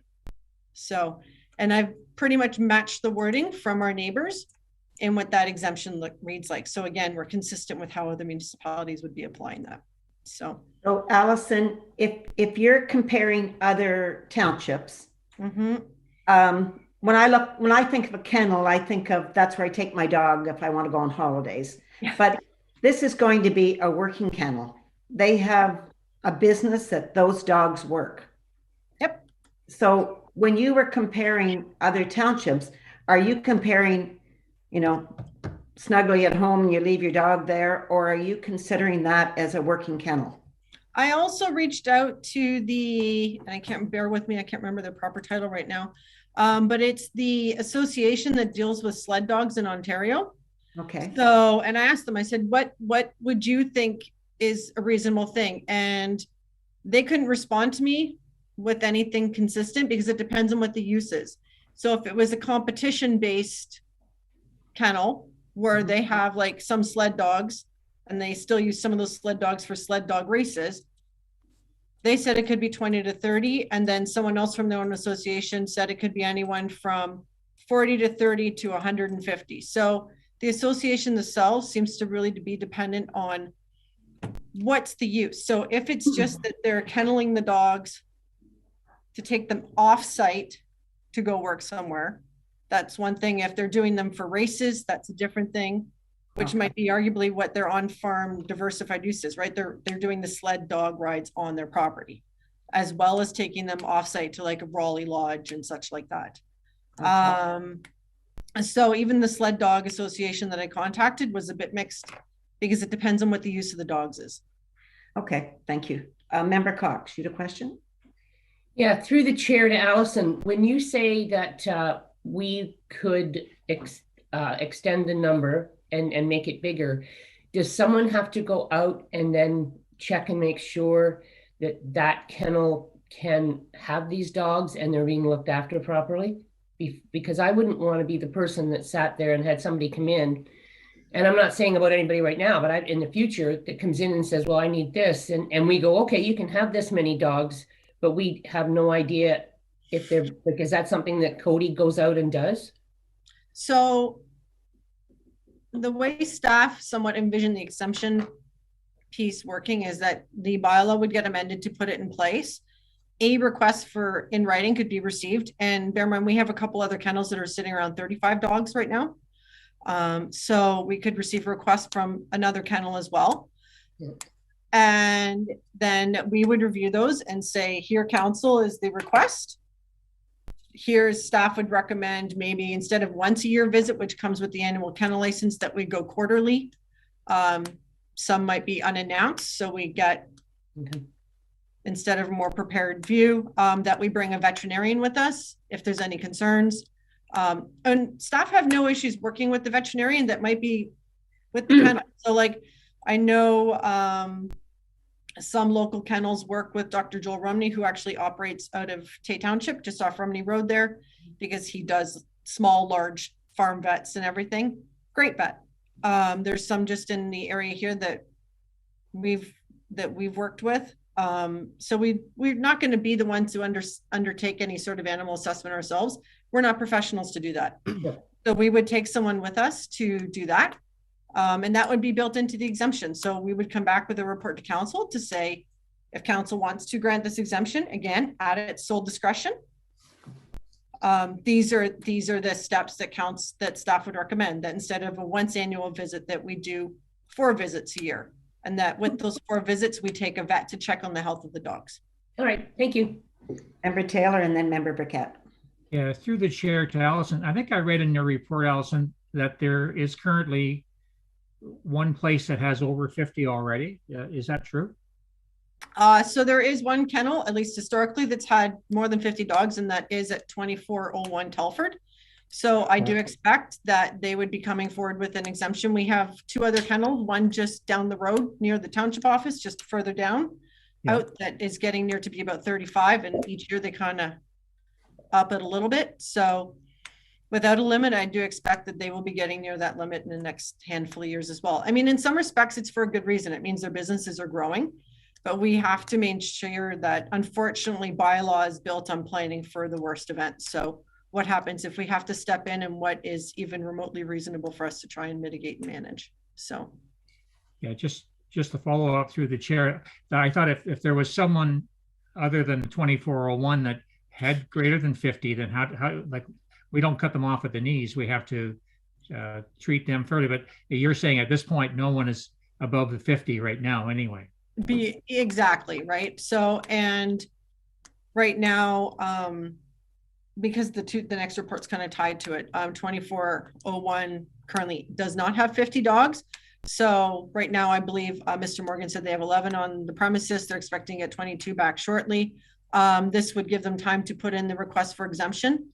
Speaker 4: So, and I've pretty much matched the wording from our neighbors and what that exemption reads like. So again, we're consistent with how other municipalities would be applying that. So
Speaker 5: Allison, if you're comparing other townships, when I think of a kennel, I think of that's where I take my dog if I want to go on holidays.
Speaker 4: Yeah.
Speaker 5: But this is going to be a working kennel. They have a business that those dogs work.
Speaker 4: Yep.
Speaker 5: So when you were comparing other townships, are you comparing, snugly at home and you leave your dog there, or are you considering that as a working kennel?
Speaker 4: I also reached out to and I can't, bear with me, I can't remember the proper title right now. But it's the association that deals with sled dogs in Ontario.
Speaker 5: Okay.
Speaker 4: So, and I asked them, I said, what would you think is a reasonable thing? And they couldn't respond to me with anything consistent because it depends on what the use is. So if it was a competition-based kennel where they have like some sled dogs and they still use some of those sled dogs for sled dog races, they said it could be 20 to 30. And then someone else from their own association said it could be anyone from 40 to 30 to 150. So the association themselves seems to really be dependent on what's the use. So if it's just that they're kenneling the dogs to take them off site to go work somewhere, that's one thing. If they're doing them for races, that's a different thing, which might be arguably what their on-farm diversified use is, right? They're doing the sled dog rides on their property, as well as taking them off-site to like a Raleigh Lodge and such like that. So even the sled dog association that I contacted was a bit mixed because it depends on what the use of the dogs is.
Speaker 5: Okay, thank you. Member Cox, you had a question?
Speaker 7: Yeah, through the chair to Allison, when you say that we could extend the number and make it bigger, does someone have to go out and then check and make sure that that kennel can have these dogs and they're being looked after properly? Because I wouldn't want to be the person that sat there and had somebody come in, and I'm not saying about anybody right now, but in the future that comes in and says, well, I need this. And we go, okay, you can have this many dogs, but we have no idea if they're, like, is that something that Cody goes out and does?
Speaker 4: So the way staff somewhat envision the exemption piece working is that the bylaw would get amended to put it in place. A request for in writing could be received. And bear in mind, we have a couple other kennels that are sitting around 35 dogs right now. So we could receive a request from another kennel as well. Yeah. And then we would review those and say, here, council is the request. Here's staff would recommend maybe instead of once a year visit, which comes with the annual kennel license, that we go quarterly. Some might be unannounced. So we get, instead of a more prepared view, that we bring a veterinarian with us if there's any concerns. And staff have no issues working with the veterinarian that might be with the kennel. So like, I know some local kennels work with Dr. Joel Rumney, who actually operates out of Tay Township, just off Rumney Road there, because he does small, large farm vets and everything. Great vet. There's some just in the area here that we've worked with. So we're not going to be the ones who undertake any sort of animal assessment ourselves. We're not professionals to do that. So we would take someone with us to do that. And that would be built into the exemption. So we would come back with a report to council to say, if council wants to grant this exemption, again, at its sole discretion. These are the steps that staff would recommend, that instead of a once annual visit, that we do 4 visits a year. And that with those 4 visits, we take a vet to check on the health of the dogs.
Speaker 7: All right, thank you.
Speaker 5: Member Taylor and then Member Burkett.
Speaker 1: Yeah, through the chair to Allison. I think I read in your report, Allison, that there is currently one place that has over 50 already. Is that true?
Speaker 4: So there is one kennel, at least historically, that's had more than 50 dogs, and that is at 2401 Telford. So I do expect that they would be coming forward with an exemption. We have 2 other kennels, one just down the road near the township office, just further down out, that is getting near to be about 35. And each year they kind of up it a little bit. So without a limit, I do expect that they will be getting near that limit in the next handful of years as well. I mean, in some respects, it's for a good reason. It means their businesses are growing, but we have to make sure that, unfortunately, bylaw is built on planning for the worst events. So what happens if we have to step in, and what is even remotely reasonable for us to try and mitigate and manage? So.
Speaker 1: Yeah, just to follow up through the chair, I thought if there was someone other than 2401 that had greater than 50, then how like, we don't cut them off at the knees. We have to treat them fairly. But you're saying at this point, no one is above the 50 right now anyway.
Speaker 4: Exactly, right. So, and right now, because the next report's kind of tied to it, 2401 currently does not have 50 dogs, So right now, I believe Mr. Morgan said they have 11 on the premises. They're expecting to get 22 back shortly. This would give them time to put in the request for exemption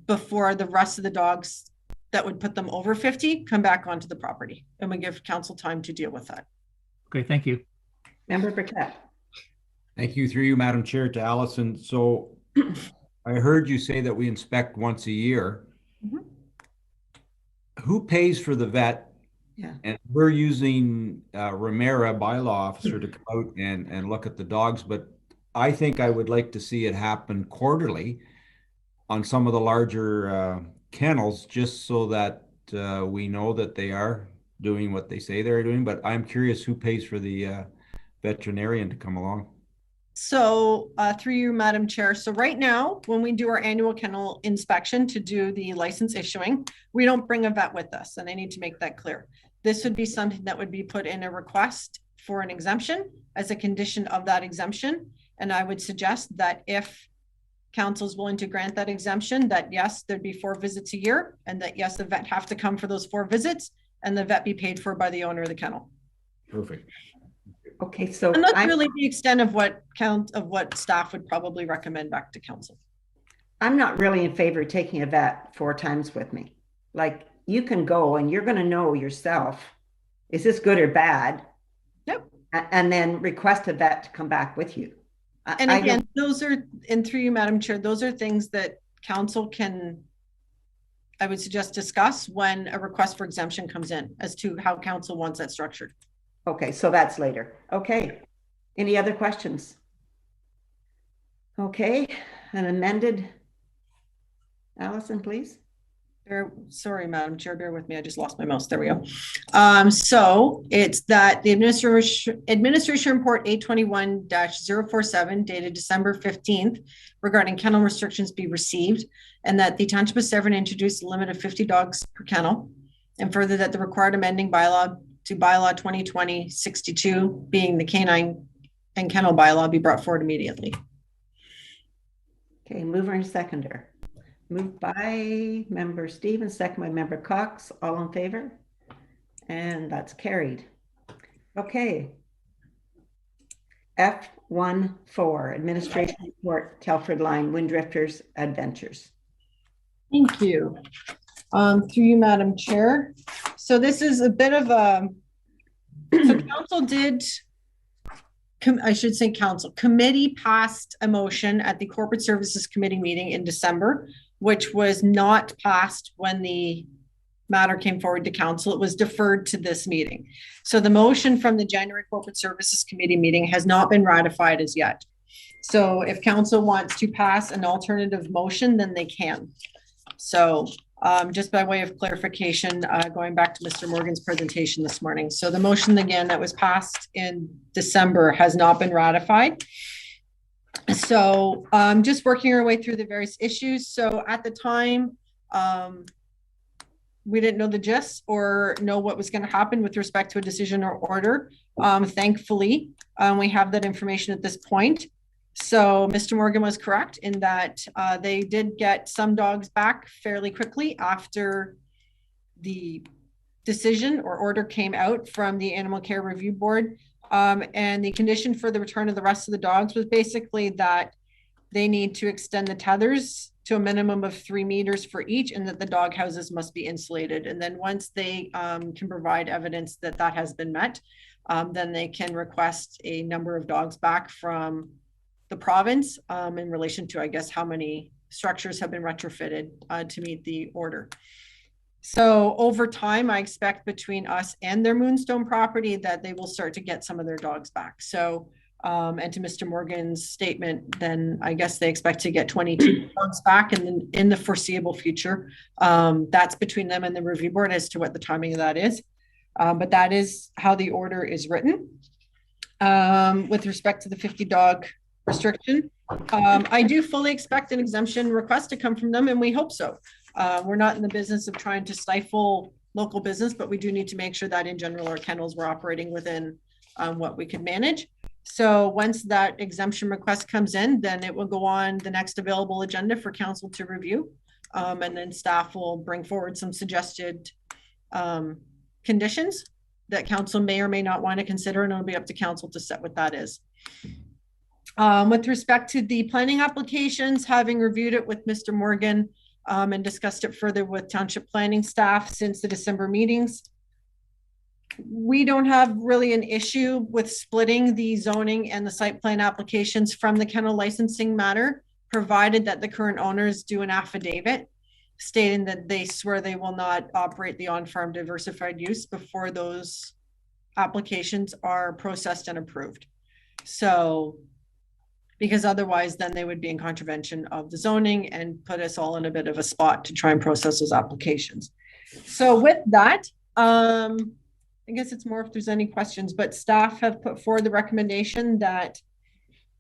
Speaker 4: before the rest of the dogs that would put them over 50 come back onto the property, and we give council time to deal with that.
Speaker 1: Okay, thank you.
Speaker 5: Member Burkett.
Speaker 2: Thank you, through you, Madam Chair, to Allison. So I heard you say that we inspect once a year.
Speaker 4: Mhm.
Speaker 2: Who pays for the vet?
Speaker 5: Yeah.
Speaker 2: And we're using Romera, bylaw officer, to come out and look at the dogs, but I think I would like to see it happen quarterly on some of the larger kennels, just so that we know that they are doing what they say they're doing. But I'm curious who pays for the veterinarian to come along.
Speaker 4: So through you, Madam Chair. So right now, when we do our annual kennel inspection to do the license issuing, we don't bring a vet with us. And I need to make that clear. This would be something that would be put in a request for an exemption as a condition of that exemption. And I would suggest that if council is willing to grant that exemption, that yes, there'd be 4 visits a year, and that yes, the vet have to come for those 4 visits, and the vet be paid for by the owner of the kennel.
Speaker 2: Perfect.
Speaker 5: Okay, so
Speaker 4: And that's really the extent of what staff would probably recommend back to council.
Speaker 5: I'm not really in favor of taking a vet 4 times with me. Like, you can go and you're going to know yourself, is this good or bad?
Speaker 4: Yep.
Speaker 5: And then request a vet to come back with you.
Speaker 4: And again, those are, and through you, Madam Chair, those are things that council can, I would suggest, discuss when a request for exemption comes in as to how council wants that structured.
Speaker 5: Okay, so that's later. Okay. Any other questions? Okay, an amended. Allison, please.
Speaker 4: Sorry, Madam Chair, bear with me. I just lost my mouse. There we go. So it's that the administration report 821-047 dated December 15th regarding kennel restrictions be received, and that the Township of Severn introduced a limit of 50 dogs per kennel, and further that the required amending bylaw to bylaw 2020-62 being the canine and kennel bylaw be brought forward immediately.
Speaker 5: Okay, mover and seconder. Moved by Member Stevens, second by Member Cox. All in favor? And that's carried. Okay. F14, Administration Report, Telford Line, Windrifters Adventures.
Speaker 4: Thank you. Through you, Madam Chair. So this is a bit of a, so council did, I should say council, committee passed a motion at the Corporate Services Committee meeting in December, which was not passed when the matter came forward to council. It was deferred to this meeting. So the motion from the January Corporate Services Committee meeting has not been ratified as yet. So if council wants to pass an alternative motion, then they can. So just by way of clarification, going back to Mr. Morgan's presentation this morning. So the motion again that was passed in December has not been ratified. So just working our way through the various issues. So at the time, we didn't know the gist or know what was going to happen with respect to a decision or order. Thankfully, we have that information at this point. So Mr. Morgan was correct in that they did get some dogs back fairly quickly after the decision or order came out from the Animal Care Review Board. And the condition for the return of the rest of the dogs was basically that they need to extend the tethers to a minimum of 3 meters for each, and that the dog houses must be insulated. And then once they can provide evidence that that has been met, then they can request a number of dogs back from the province in relation to, I guess, how many structures have been retrofitted to meet the order. So over time, I expect between us and their Moonstone property that they will start to get some of their dogs back. So, and to Mr. Morgan's statement, then I guess they expect to get 22 dogs back in the foreseeable future. That's between them and the review board as to what the timing of that is. But that is how the order is written. With respect to the 50 dog restriction, I do fully expect an exemption request to come from them, and we hope so. We're not in the business of trying to stifle local business, but we do need to make sure that in general our kennels were operating within what we could manage. So once that exemption request comes in, then it will go on the next available agenda for council to review. And then staff will bring forward some suggested conditions that council may or may not want to consider, and it'll be up to council to set what that is. With respect to the planning applications, having reviewed it with Mr. Morgan and discussed it further with township planning staff since the December meetings, we don't have really an issue with splitting the zoning and the site plan applications from the kennel licensing matter, provided that the current owners do an affidavit stating that they swear they will not operate the on-farm diversified use before those applications are processed and approved. So, because otherwise then they would be in contravention of the zoning and put us all in a bit of a spot to try and process those applications. So with that, I guess it's more if there's any questions, but staff have put forward the recommendation that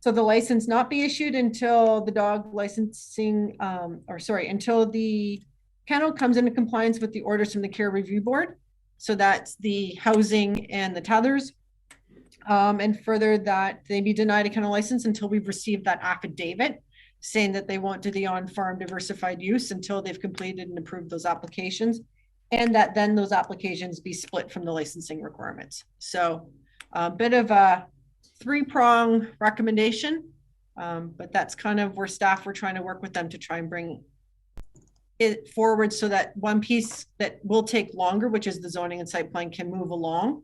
Speaker 4: so the license not be issued until the dog licensing, until the kennel comes into compliance with the orders from the Care Review Board. So that's the housing and the tethers. And further that they be denied a kennel license until we've received that affidavit saying that they won't do the on-farm diversified use until they've completed and approved those applications, and that then those applications be split from the licensing requirements. So a bit of a three-prong recommendation, but that's kind of where staff were trying to work with them to try and bring it forward so that one piece that will take longer, which is the zoning and site plan, can move along.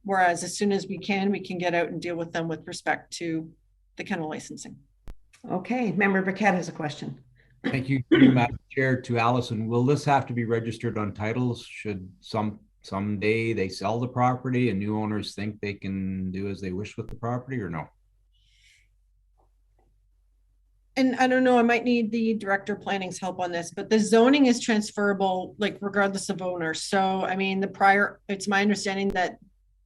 Speaker 4: Whereas as soon as we can get out and deal with them with respect to the kennel licensing.
Speaker 5: Okay, Member Burkett has a question.
Speaker 2: Thank you, Madam Chair. To Allison, will this have to be registered on titles? Should someday they sell the property and new owners think they can do as they wish with the property, or no?
Speaker 4: And I don't know, I might need the director of planning's help on this, but the zoning is transferable, like regardless of owner. So, I mean, it's my understanding that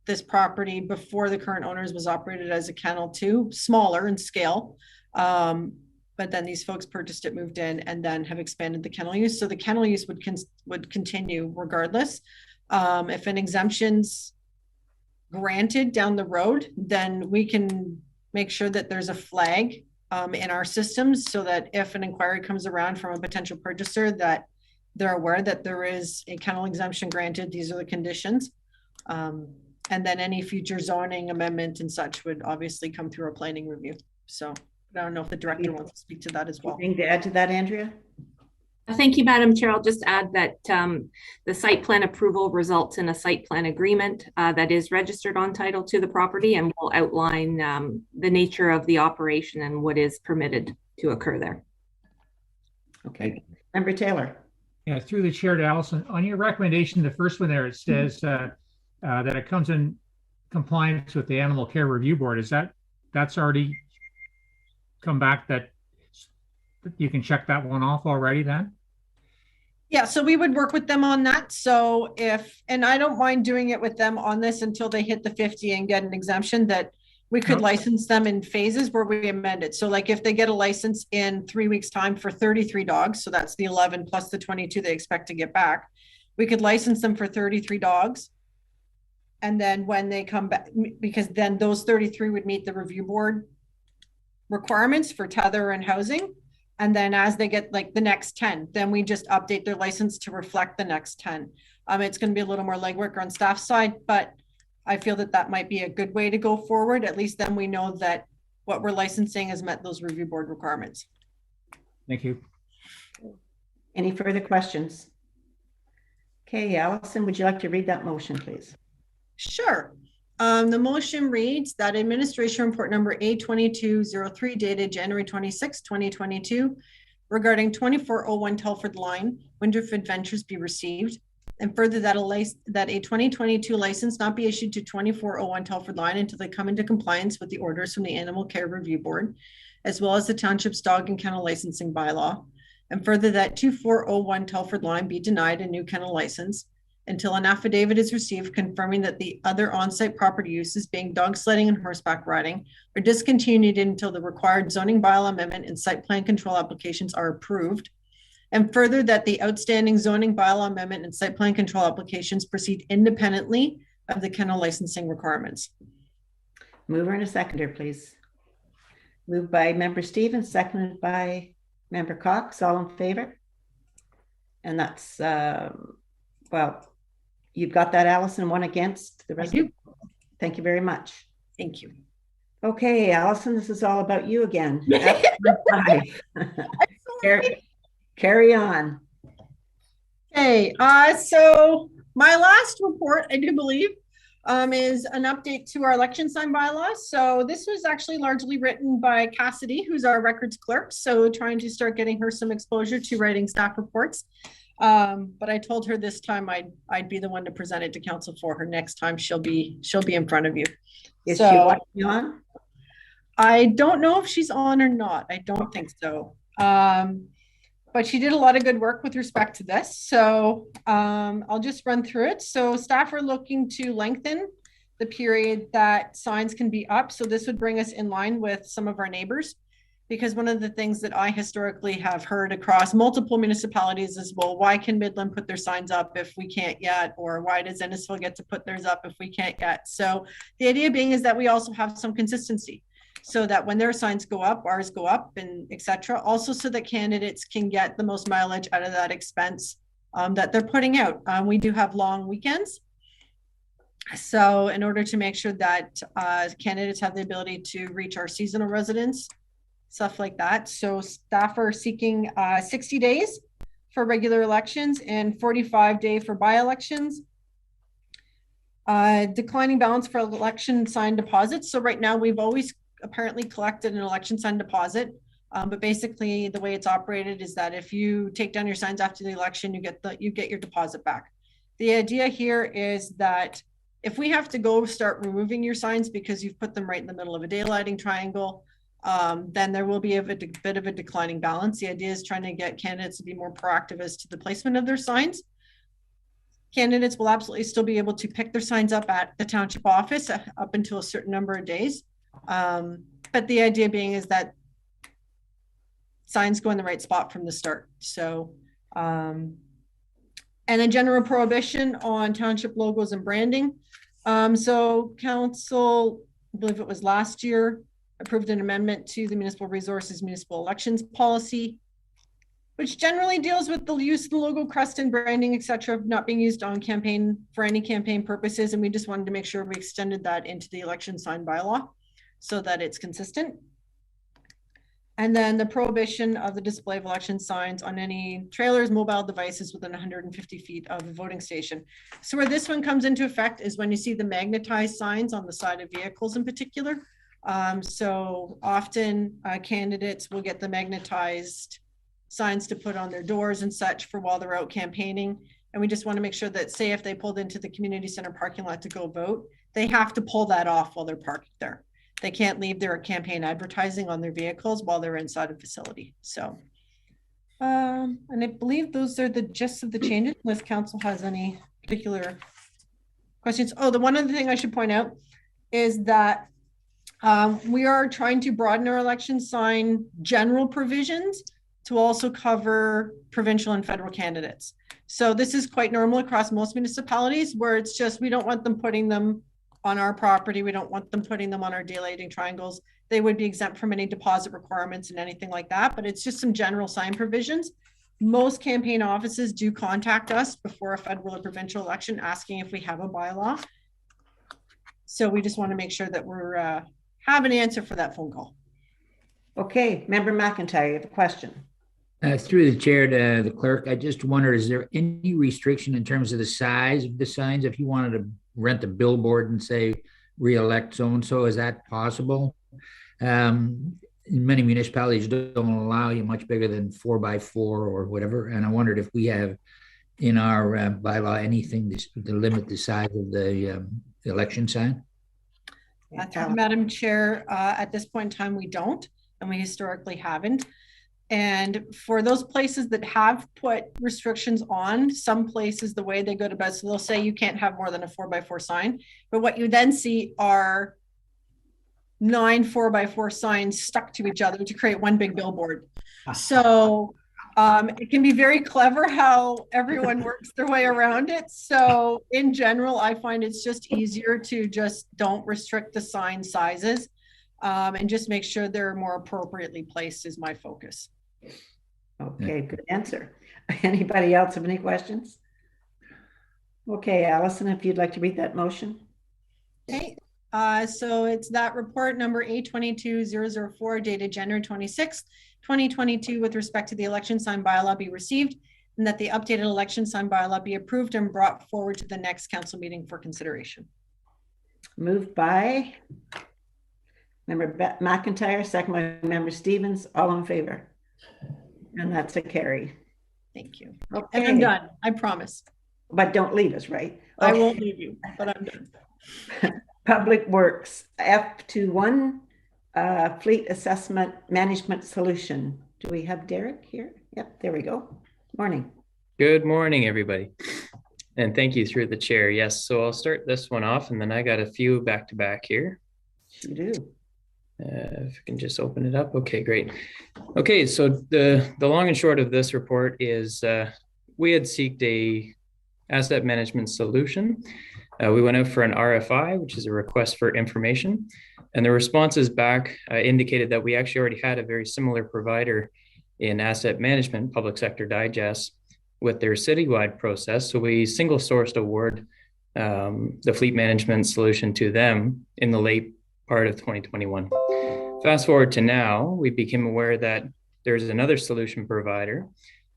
Speaker 4: this property before the current owners was operated as a kennel too, smaller in scale. But then these folks purchased it, moved in, and then have expanded the kennel use. So the kennel use would continue regardless. If an exemption's granted down the road, then we can make sure that there's a flag in our systems so that if an inquiry comes around from a potential purchaser, that they're aware that there is a kennel exemption granted. These are the conditions. And then any future zoning amendment and such would obviously come through a planning review. So I don't know if the director wants to speak to that as well.
Speaker 5: Anything to add to that, Andrea?
Speaker 9: Thank you, Madam Chair. I'll just add that the site plan approval results in a site plan agreement that is registered on title to the property and will outline the nature of the operation and what is permitted to occur there.
Speaker 5: Okay. Member Taylor.
Speaker 1: Yeah, through the chair to Allison, on your recommendation, the first one there, it says that it comes in compliance with the Animal Care Review Board. That's already come back, that you can check that one off already then?
Speaker 4: Yeah, so we would work with them on that. So and I don't mind doing it with them on this until they hit the 50 and get an exemption, that we could license them in phases where we amend it. So like if they get a license in 3 weeks time for 33 dogs, so that's the 11 plus the 22 they expect to get back, we could license them for 33 dogs. And then when they come back, because then those 33 would meet the review board requirements for tether and housing. And then as they get like the next 10, then we just update their license to reflect the next 10. It's going to be a little more legwork on staff side, but I feel that might be a good way to go forward. At least then we know that what we're licensing has met those review board requirements.
Speaker 1: Thank you.
Speaker 5: Any further questions? Okay, Allison, would you like to read that motion, please?
Speaker 4: Sure. The motion reads that administration report number A2203 dated January 26, 2022 regarding 2401 Telford line, Winterford Ventures be received, and further that a 2022 license not be issued to 2401 Telford line until they come into compliance with the orders from the Animal Care Review Board, as well as the township's dog and kennel licensing bylaw, and further that 2401 Telford line be denied a new kennel license until an affidavit is received confirming that the other on-site property uses, being dog sledding and horseback riding, are discontinued until the required zoning bylaw amendment and site plan control applications are approved. And further, that the outstanding zoning bylaw amendment and site plan control applications proceed independently of the kennel licensing requirements.
Speaker 5: Mover and a seconder, please. Moved by Member Stevens, seconded by Member Cox. All in favor? And that's, You've got that, Allison, one against the rest?
Speaker 4: I do.
Speaker 5: Thank you very much.
Speaker 4: Thank you.
Speaker 5: Okay, Allison, this is all about you again. Carry on.
Speaker 4: Okay, so my last report, I do believe, is an update to our election sign bylaw. So this was actually largely written by Cassidy, who's our records clerk. So trying to start getting her some exposure to writing staff reports. But I told her this time I'd be the one to present it to council for her. Next time she'll be in front of you.
Speaker 5: Is she watching on?
Speaker 4: I don't know if she's on or not. I don't think so. But she did a lot of good work with respect to this. So I'll just run through it. So staff are looking to lengthen the period that signs can be up. So this would bring us in line with some of our neighbors, because one of the things that I historically have heard across multiple municipalities is, well, why can Midland put their signs up if we can't yet? Or why does Ennisville get to put theirs up if we can't yet? So the idea being is that we also have some consistency, so that when their signs go up, ours go up, and etc. Also, so that candidates can get the most mileage out of that expense that they're putting out. We do have long weekends. So in order to make sure that candidates have the ability to reach our seasonal residents, stuff like that. So staff are seeking 60 days for regular elections and 45-day for by-elections. Declining balance for election sign deposits. So right now we've always apparently collected an election sign deposit, but basically the way it's operated is that if you take down your signs after the election, you get your deposit back. The idea here is that if we have to go start removing your signs because you've put them right in the middle of a daylighting triangle, then there will be a bit of a declining balance. The idea is trying to get candidates to be more proactive as to the placement of their signs. Candidates will absolutely still be able to pick their signs up at the township office up until a certain number of days. But the idea being is that signs go in the right spot from the start. So, and a general prohibition on township logos and branding. So council, I believe it was last year, approved an amendment to the municipal resources, municipal elections policy, which generally deals with the use of the logo, crest, and branding, etc., not being used on campaign for any campaign purposes. And we just wanted to make sure we extended that into the election sign bylaw so that it's consistent. And then the prohibition of the display of election signs on any trailers, mobile devices within 150 feet of a voting station. So where this one comes into effect is when you see the magnetized signs on the side of vehicles in particular. So often candidates will get the magnetized signs to put on their doors and such for while they're out campaigning. And we just want to make sure that, say, if they pulled into the community center parking lot to go vote, they have to pull that off while they're parked there. They can't leave their campaign advertising on their vehicles while they're inside a facility. So, and I believe those are the gist of the changes, unless council has any particular questions. Oh, the one other thing I should point out is that we are trying to broaden our election sign general provisions to also cover provincial and federal candidates. So this is quite normal across most municipalities, where it's just, we don't want them putting them on our property. We don't want them putting them on our daylighting triangles. They would be exempt from any deposit requirements and anything like that, but it's just some general sign provisions. Most campaign offices do contact us before a federal or provincial election asking if we have a bylaw. So we just want to make sure that we're have an answer for that phone call.
Speaker 5: Okay, Member McIntyre, you have a question.
Speaker 10: Through the chair to the clerk, I just wonder, is there any restriction in terms of the size of the signs? If you wanted to rent a billboard and say, re-elect so-and-so, is that possible? Many municipalities don't allow you much bigger than 4x4 or whatever. And I wondered if we have in our bylaw anything to limit the size of the election sign?
Speaker 4: Madam Chair, at this point in time, we don't, and we historically haven't. And for those places that have put restrictions on, some places, the way they go to bed, so they'll say you can't have more than a 4x4 sign. But what you then see are 9 4x4 signs stuck to each other to create one big billboard. So it can be very clever how everyone works their way around it. So in general, I find it's just easier to just don't restrict the sign sizes and just make sure they're more appropriately placed is my focus.
Speaker 5: Okay, good answer. Anybody else have any questions? Okay, Allison, if you'd like to read that motion.
Speaker 4: Okay, so it's that report number A22004 dated January 26th, 2022 with respect to the election sign bylaw be received and that the updated election sign bylaw be approved and brought forward to the next council meeting for consideration.
Speaker 5: Moved by Member McIntyre, second by Member Stevens, all in favor. And that's a carry.
Speaker 4: Thank you.
Speaker 5: Okay.
Speaker 4: And I'm done, I promise.
Speaker 5: But don't leave us, right?
Speaker 4: I won't leave you, but I'm done.
Speaker 5: Public Works, F21, Fleet Assessment Management Solution. Do we have Derek here? Yep, there we go. Morning.
Speaker 12: Good morning, everybody. And thank you through the chair. Yes, so I'll start this one off and then I got a few back to back here.
Speaker 5: You do.
Speaker 12: If I can just open it up. Okay, great. Okay, so the long and short of this report is we had sought a asset management solution. We went out for an RFI, which is a request for information, and the responses back indicated that we actually already had a very similar provider in asset management, Public Sector Digest, with their citywide process. So we single sourced award the fleet management solution to them in the late part of 2021. Fast forward to now, we became aware that there's another solution provider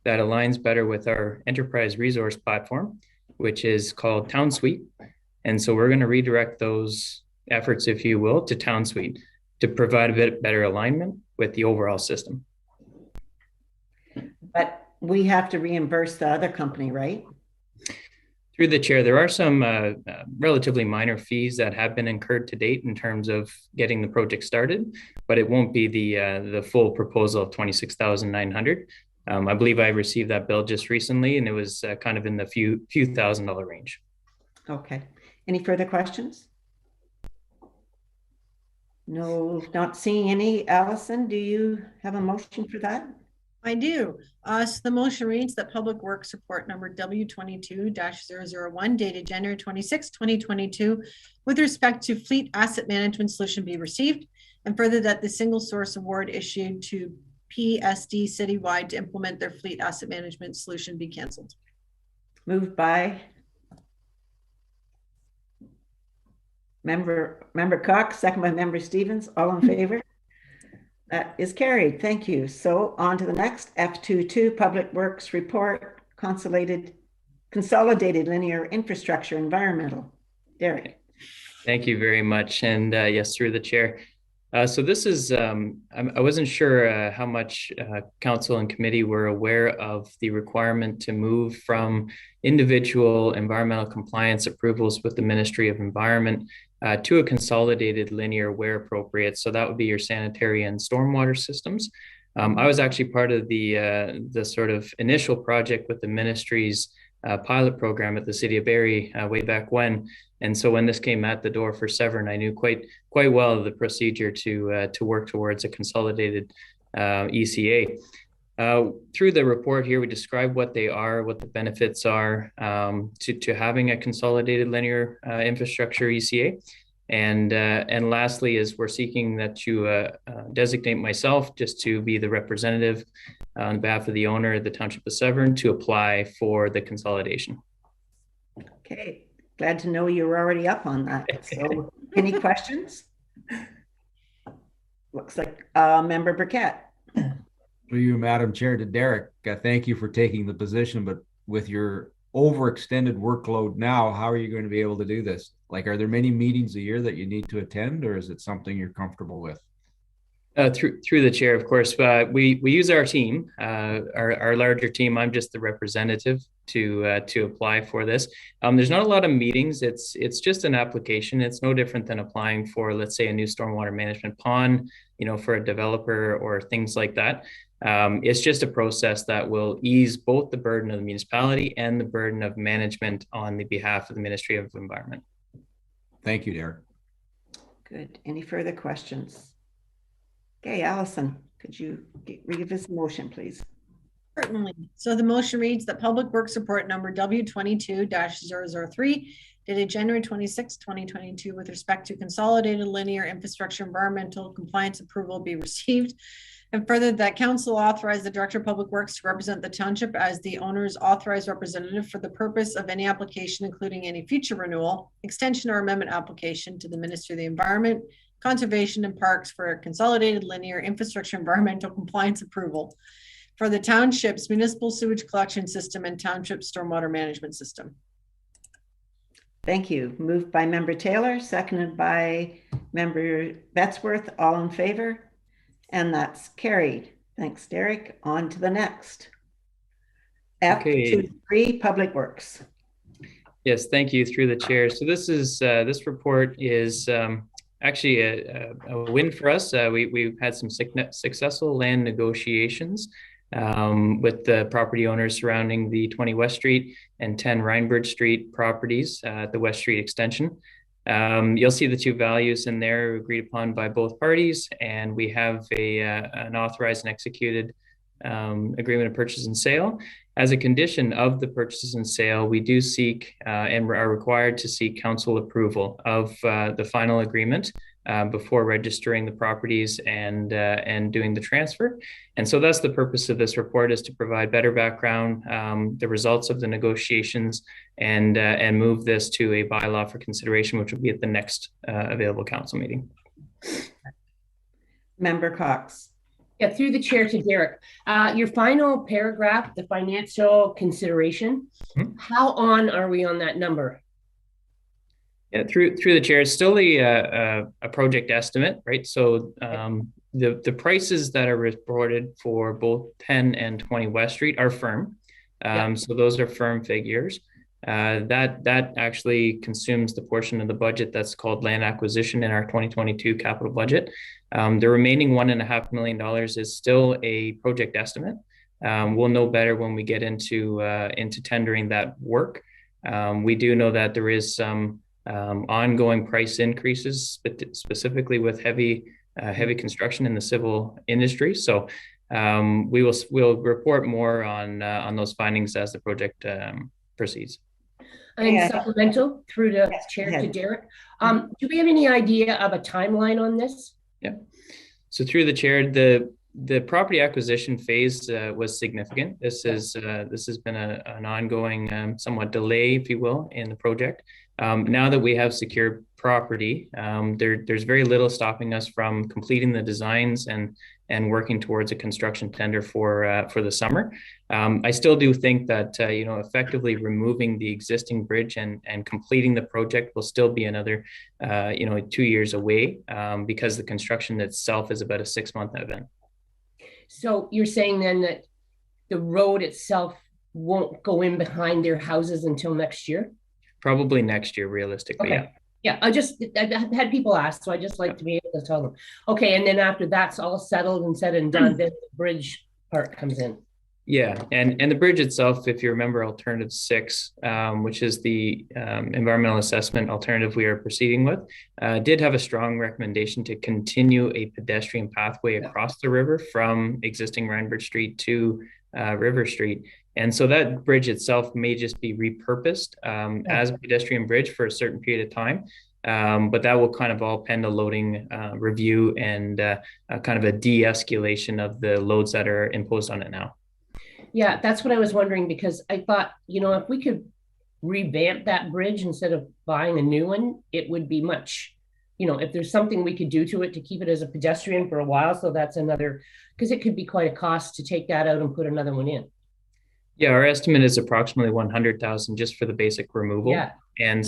Speaker 12: that aligns better with our enterprise resource platform, which is called TownSuite. And so we're going to redirect those efforts, if you will, to TownSuite to provide a bit better alignment with the overall system.
Speaker 5: But we have to reimburse the other company, right?
Speaker 12: Through the chair, there are some relatively minor fees that have been incurred to date in terms of getting the project started, but it won't be the full proposal of $26,900. I believe I received that bill just recently, and it was kind of in the few $1,000 range.
Speaker 5: Okay. Any further questions? No, not seeing any. Allison, do you have a motion for that?
Speaker 4: I do. So the motion reads that Public Works Report number W22-001 dated January 26, 2022 with respect to Fleet Asset Management Solution be received, and further that the single source award issued to PSD Citywide to implement their Fleet Asset Management Solution be canceled.
Speaker 5: Moved by Member Cox, second by Member Stevens, all in favor? That is carried. Thank you. So on to the next, F22, Public Works Report, Consolidated Linear Infrastructure Environmental. Derek.
Speaker 12: Thank you very much. And yes, through the chair. So this is, I wasn't sure how much council and committee were aware of the requirement to move from individual environmental compliance approvals with the Ministry of Environment to a consolidated linear where appropriate. So that would be your sanitary and stormwater systems. I was actually part of the sort of initial project with the ministry's pilot program at the City of Barrie way back when. And so when this came at the door for Severn, I knew quite well the procedure to work towards a consolidated ECA. Through the report here, we describe what they are, what the benefits are to having a consolidated linear infrastructure ECA. And lastly is we're seeking that you designate myself just to be the representative on behalf of the owner, the Township of Severn, to apply for the consolidation.
Speaker 5: Okay, glad to know you're already up on that. So any questions? Looks like Member Burkett.
Speaker 2: Through you, Madam Chair, to Derek, thank you for taking the position, but with your overextended workload now, how are you going to be able to do this? Like, are there many meetings a year that you need to attend, or is it something you're comfortable with?
Speaker 12: Through the chair, of course, we use our team, our larger team. I'm just the representative to apply for this. There's not a lot of meetings. It's just an application. It's no different than applying for, let's say, a new stormwater management pond, for a developer or things like that. It's just a process that will ease both the burden of the municipality and the burden of management on the behalf of the Ministry of Environment.
Speaker 2: Thank you, Derek.
Speaker 5: Good. Any further questions? Okay, Allison, could you read this motion, please?
Speaker 4: Certainly. So the motion reads that Public Works Report number W22-003 dated January 26, 2022 with respect to consolidated linear infrastructure environmental compliance approval be received, And further, that council authorize the Director of Public Works to represent the township as the owner's authorized representative for the purpose of any application, including any future renewal, extension, or amendment application to the Ministry of the Environment, Conservation and Parks for a consolidated linear infrastructure environmental compliance approval for the township's municipal sewage collection system and township stormwater management system.
Speaker 5: Thank you. Moved by Member Taylor, seconded by Member Betzworth. All in favor? And that's carried. Thanks, Derek. On to the next. F23, Public Works.
Speaker 12: Yes, thank you through the chair. So this report is actually a win for us. We've had some successful land negotiations with the property owners surrounding the 20 West Street and 10 Rhinebridge Street properties at the West Street extension. You'll see the two values in there agreed upon by both parties, and we have an authorized and executed agreement of purchase and sale. As a condition of the purchase and sale, we do seek and are required to seek council approval of the final agreement before registering the properties and doing the transfer. And so that's the purpose of this report, is to provide better background, the results of the negotiations, and move this to a bylaw for consideration, which will be at the next available council meeting.
Speaker 5: Member Cox.
Speaker 7: Yeah, through the chair to Derek. Your final paragraph, the financial consideration, how on are we on that number?
Speaker 12: Yeah, through the chair, it's still a project estimate, right? So the prices that are reported for both 10 and 20 West Street are firm. So those are firm figures. That actually consumes the portion of the budget that's called land acquisition in our 2022 capital budget. The remaining $1.5 million is still a project estimate. We'll know better when we get into tendering that work. We do know that there is some ongoing price increases, specifically with heavy construction in the civil industry. So we'll report more on those findings as the project proceeds.
Speaker 7: And supplemental through the chair to Derek. Do we have any idea of a timeline on this?
Speaker 12: Yeah. So through the chair, the property acquisition phase was significant. This has been an ongoing somewhat delay, if you will, in the project. Now that we have secured property, there's very little stopping us from completing the designs and working towards a construction tender for the summer. I still do think that effectively removing the existing bridge and completing the project will still be another 2 years away, because the construction itself is about a 6-month event.
Speaker 7: So you're saying then that the road itself won't go in behind their houses until next year?
Speaker 12: Probably next year, realistically.
Speaker 7: Okay. Yeah, I've had people ask, so I just like to be able to tell them. Okay, and then after that's all settled and said and done, then the bridge part comes in.
Speaker 12: Yeah, and the bridge itself, if you remember Alternative 6, which is the environmental assessment alternative we are proceeding with, did have a strong recommendation to continue a pedestrian pathway across the river from existing Rhinebridge Street to River Street. And so that bridge itself may just be repurposed as a pedestrian bridge for a certain period of time. But that will kind of all pend a loading review and kind of a de-escalation of the loads that are imposed on it now.
Speaker 7: Yeah, that's what I was wondering, because I thought, if we could revamp that bridge instead of buying a new one, it would be much, if there's something we could do to it to keep it as a pedestrian for a while. So that's another, because it could be quite a cost to take that out and put another one in.
Speaker 12: Yeah, our estimate is approximately 100,000 just for the basic removal.
Speaker 7: Yeah.
Speaker 12: And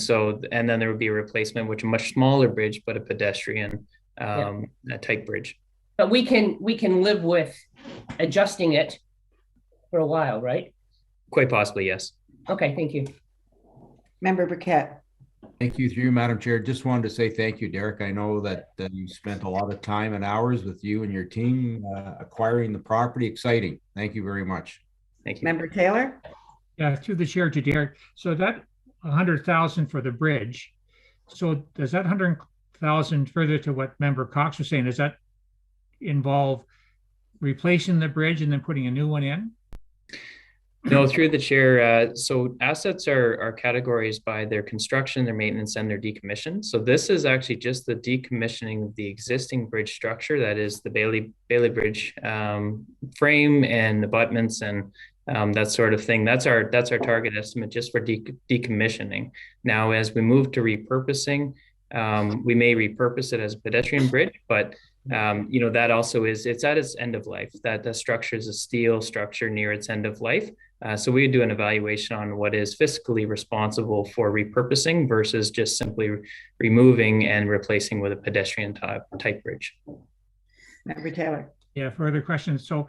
Speaker 12: then there would be a replacement, which is a much smaller bridge, but a pedestrian type bridge.
Speaker 7: But we can live with adjusting it for a while, right?
Speaker 12: Quite possibly, yes.
Speaker 7: Okay, thank you.
Speaker 5: Member Burkett.
Speaker 2: Thank you through you, Madam Chair. Just wanted to say thank you, Derek. I know that you spent a lot of time and hours with you and your team acquiring the property. Exciting. Thank you very much.
Speaker 12: Thank you.
Speaker 5: Member Taylor.
Speaker 1: Yeah, through the chair to Derek. So that 100,000 for the bridge. So does that 100,000, further to what Member Cox was saying, does that involve replacing the bridge and then putting a new one in?
Speaker 12: No, through the chair. So assets are categorized by their construction, their maintenance, and their decommission. So this is actually just the decommissioning of the existing bridge structure. That is the Bailey Bridge frame and abutments and that sort of thing. That's our target estimate just for decommissioning. Now, as we move to repurposing, we may repurpose it as a pedestrian bridge, but that also it's at its end of life. That the structure is a steel structure near its end of life. So we do an evaluation on what is fiscally responsible for repurposing versus just simply removing and replacing with a pedestrian type bridge.
Speaker 5: Member Taylor.
Speaker 1: Yeah, further questions. So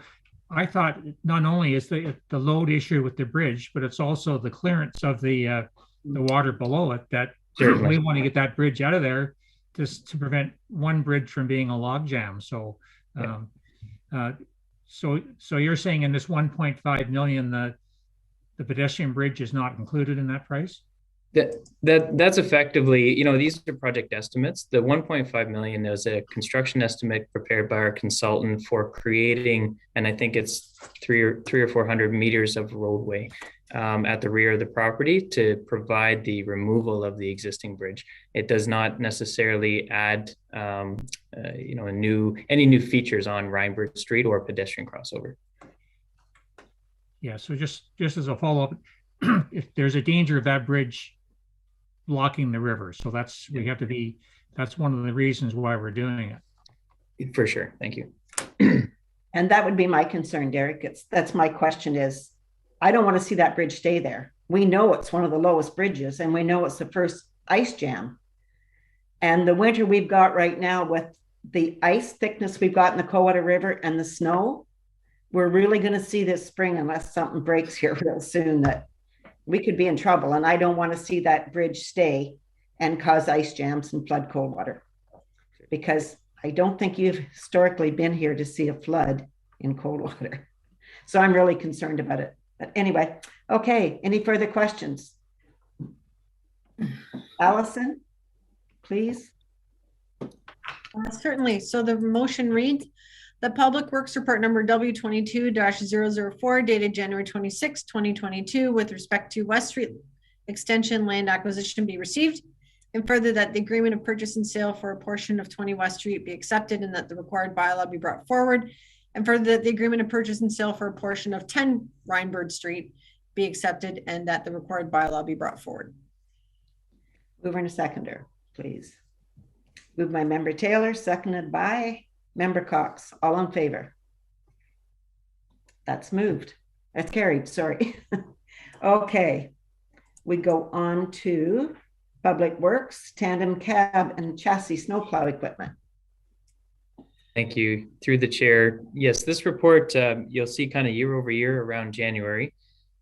Speaker 1: I thought not only is the load issue with the bridge, but it's also the clearance of the water below it that
Speaker 12: Certainly.
Speaker 1: We want to get that bridge out of there just to prevent one bridge from being a log jam. So, so you're saying in this 1.5 million, the pedestrian bridge is not included in that price?
Speaker 12: That's effectively, these are project estimates. The 1.5 million is a construction estimate prepared by our consultant for creating, and I think it's 300 or 400 meters of roadway at the rear of the property to provide the removal of the existing bridge. It does not necessarily add, any new features on Rhinebird Street or pedestrian crossover.
Speaker 1: Yeah. So just as a follow up, if there's a danger of that bridge blocking the river, so that's one of the reasons why we're doing
Speaker 12: it. For sure. Thank you.
Speaker 5: And that would be my concern, Derek. That's my question is, I don't want to see that bridge stay there. We know it's one of the lowest bridges and we know it's the first ice jam. And the winter we've got right now with the ice thickness we've got in the Cowater River and the snow, we're really going to see this spring, unless something breaks here real soon, that we could be in trouble. And I don't want to see that bridge stay and cause ice jams and flood cold water, because I don't think you've historically been here to see a flood in cold water. So I'm really concerned about it. But anyway, okay, any further questions? Allison, please.
Speaker 4: Certainly. So the motion reads, the Public Works Report number W22-004 dated January 26, 2022 with respect to West Street Extension land acquisition be received, and further that the agreement of purchase and sale for a portion of 20 West Street be accepted and that the required bylaw be brought forward, and further that the agreement of purchase and sale for a portion of 10 Rhinebird Street be accepted and that the required bylaw be brought forward.
Speaker 5: Mover and a seconder, please. Moved by Member Taylor, seconded by Member Cox. All in favor? That's moved. That's carried, sorry. Okay, we go on to Public Works, tandem cab and chassis snowplow equipment.
Speaker 12: Thank you. Through the chair. Yes, this report, you'll see kind of year over year around January.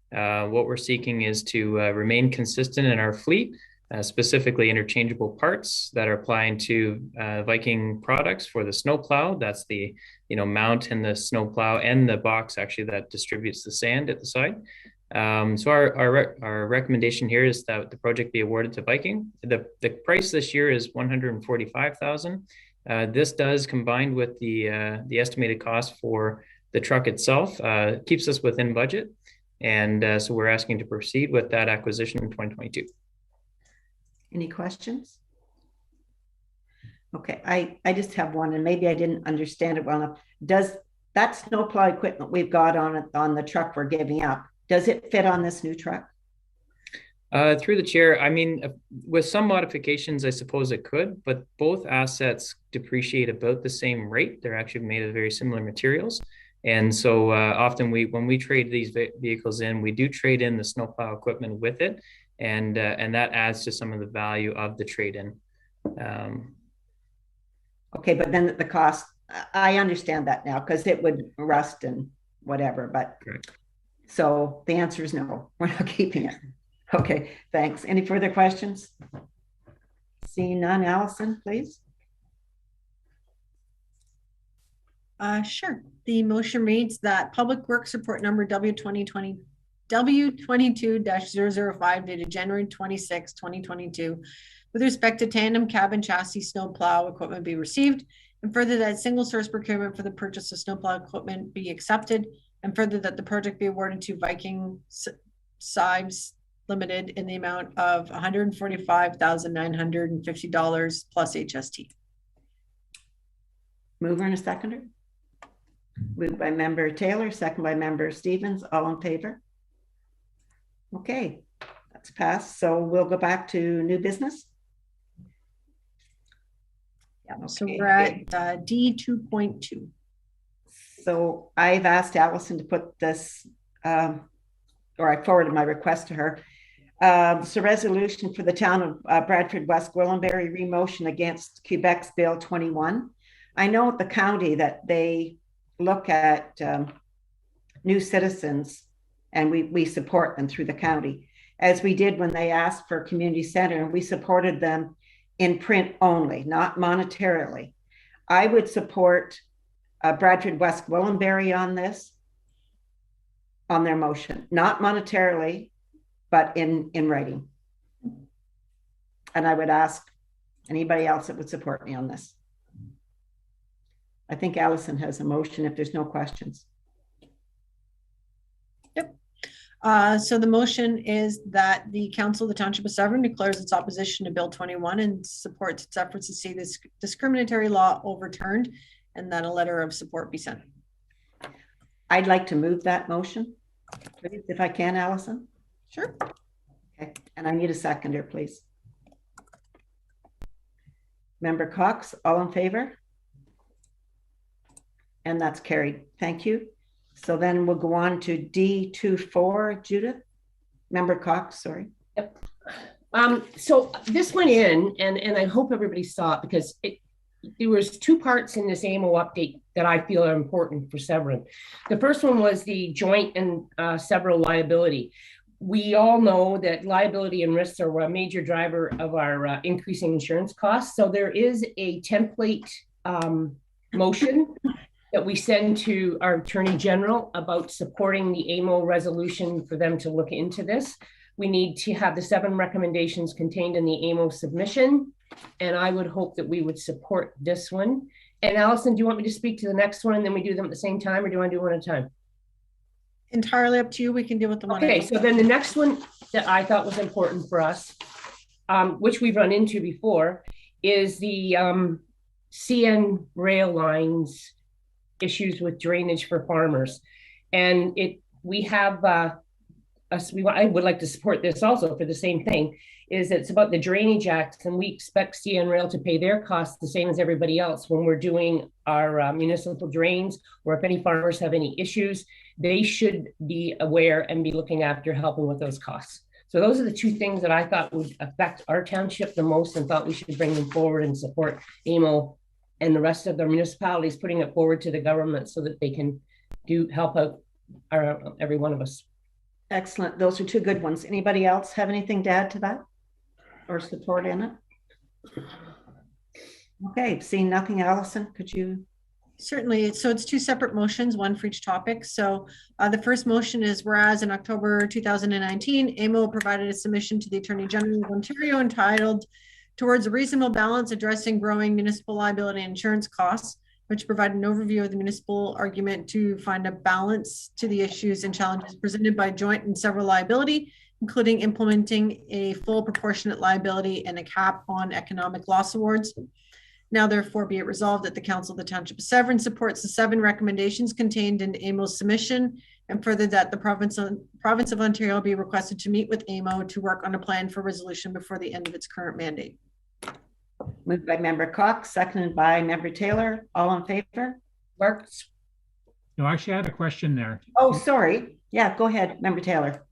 Speaker 12: What we're seeking is to remain consistent in our fleet, specifically interchangeable parts that are applying to Viking products for the snowplow. That's the mount and the snowplow and the box actually that distributes the sand at the side. So our recommendation here is that the project be awarded to Viking. The price this year is $145,000. This does, combined with the estimated cost for the truck itself, keeps us within budget. And so we're asking to proceed with that acquisition in 2022.
Speaker 5: Any questions? Okay, I just have one, and maybe I didn't understand it well enough. Does that snowplow equipment we've got on the truck we're giving up, does it fit on this new truck?
Speaker 12: Through the chair, I mean, with some modifications, I suppose it could, but both assets depreciate about the same rate. They're actually made of very similar materials. And so often when we trade these vehicles in, we do trade in the snowplow equipment with it. And that adds to some of the value of the trade-in.
Speaker 5: Okay, but then the cost, I understand that now because it would rust and whatever, but correct. So the answer is no, we're not keeping it. Okay, thanks. Any further questions? Seeing none, Allison, please.
Speaker 4: Sure. The motion reads that Public Works Report number W22-005 dated January 26, 2022 with respect to tandem cab and chassis snowplow equipment be received, and further that single source procurement for the purchase of snowplow equipment be accepted, And further that the project be awarded to Viking Sives Limited in the amount of $145,950 plus HST.
Speaker 5: Mover and a seconder. Moved by member Taylor, second by member Stevens. All in favor? Okay, that's passed. So we'll go back to new business.
Speaker 4: Yeah, so we're at D 2.2.
Speaker 5: So I've asked Allison to put this, or I forwarded my request to her. So resolution for the town of Bradford West Gwillimbury remotion against Quebec's Bill 21. I know at the county that they look at new citizens and we support them through the county, as we did when they asked for a community center, and we supported them in print only, not monetarily. I would support Bradford West Gwillimbury on this, on their motion, not monetarily, but in writing. And I would ask anybody else that would support me on this. I think Allison has a motion if there's no questions.
Speaker 4: Yep. So the motion is that the Council of the Township of Severn declares its opposition to Bill 21 and supports its efforts to see this discriminatory law overturned, and that a letter of support be sent.
Speaker 5: I'd like to move that motion, please, if I can, Allison.
Speaker 4: Sure.
Speaker 5: Okay, and I need a seconder, please. Member Cox, all in favor? And that's carried. Thank you. So then we'll go on to D24, Judith. Member Cox, sorry.
Speaker 7: Yep. So this went in, and I hope everybody saw it, because there was two parts in this AMO update that I feel are important for Severn. The first one was the joint and several liability. We all know that liability and risks are a major driver of our increasing insurance costs. So there is a template motion that we send to our Attorney General about supporting the AMO resolution for them to look into this. We need to have the 7 recommendations contained in the AMO submission, and I would hope that we would support this one. And Allison, do you want me to speak to the next one and then we do them at the same time, or do you want to do one at a time?
Speaker 4: Entirely up to you. We can deal with the one.
Speaker 7: Okay, so then the next one that I thought was important for us, which we've run into before, is the CN rail lines issues with drainage for farmers. And we have I would like to support this also for the same thing, is it's about the Drainage Act, and we expect CN Rail to pay their costs the same as everybody else when we're doing our municipal drains, or if any farmers have any issues, they should be aware and be looking after helping with those costs. So those are the two things that I thought would affect our township the most, and thought we should bring them forward and support AMO and the rest of the municipalities putting it forward to the government so that they can help out every one of us.
Speaker 5: Excellent. Those are two good ones. Anybody else have anything to add to that or support in it? Okay, seeing nothing, Allison, could you?
Speaker 4: Certainly. So it's two separate motions, one for each topic. So the first motion is, whereas in October 2019, AMO provided a submission to the Attorney General of Ontario entitled Towards a Reasonable Balance Addressing Growing Municipal Liability Insurance Costs, which provide an overview of the municipal argument to find a balance to the issues and challenges presented by joint and several liability, including implementing a full proportionate liability and a cap on economic loss awards. Now, therefore, be it resolved that the Council of the Township of Severn supports the 7 recommendations contained in AMO's submission, and further that the province of Ontario be requested to meet with AMO to work on a plan for resolution before the end of its current mandate.
Speaker 5: Moved by member Cox, seconded by member Taylor. All in favor? Mark?
Speaker 1: No, actually, I had a question there.
Speaker 5: Oh, sorry. Yeah, go ahead, member Taylor.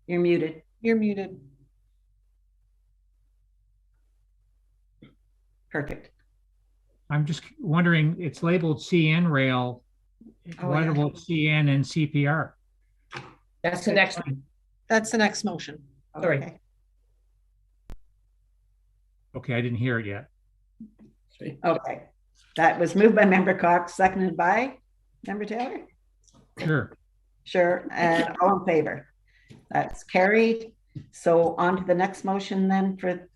Speaker 5: You're muted.
Speaker 4: You're muted.
Speaker 5: Perfect.
Speaker 1: I'm just wondering, it's labeled CN rail. What about CN and CPR?
Speaker 7: That's the next one.
Speaker 4: That's the next motion.
Speaker 7: Sorry.
Speaker 1: Okay, I didn't hear it yet.
Speaker 5: Okay. That was moved by member Cox, seconded by member Taylor.
Speaker 1: Sure.
Speaker 5: Sure. And all in favor? That's carried. So on to the next motion then for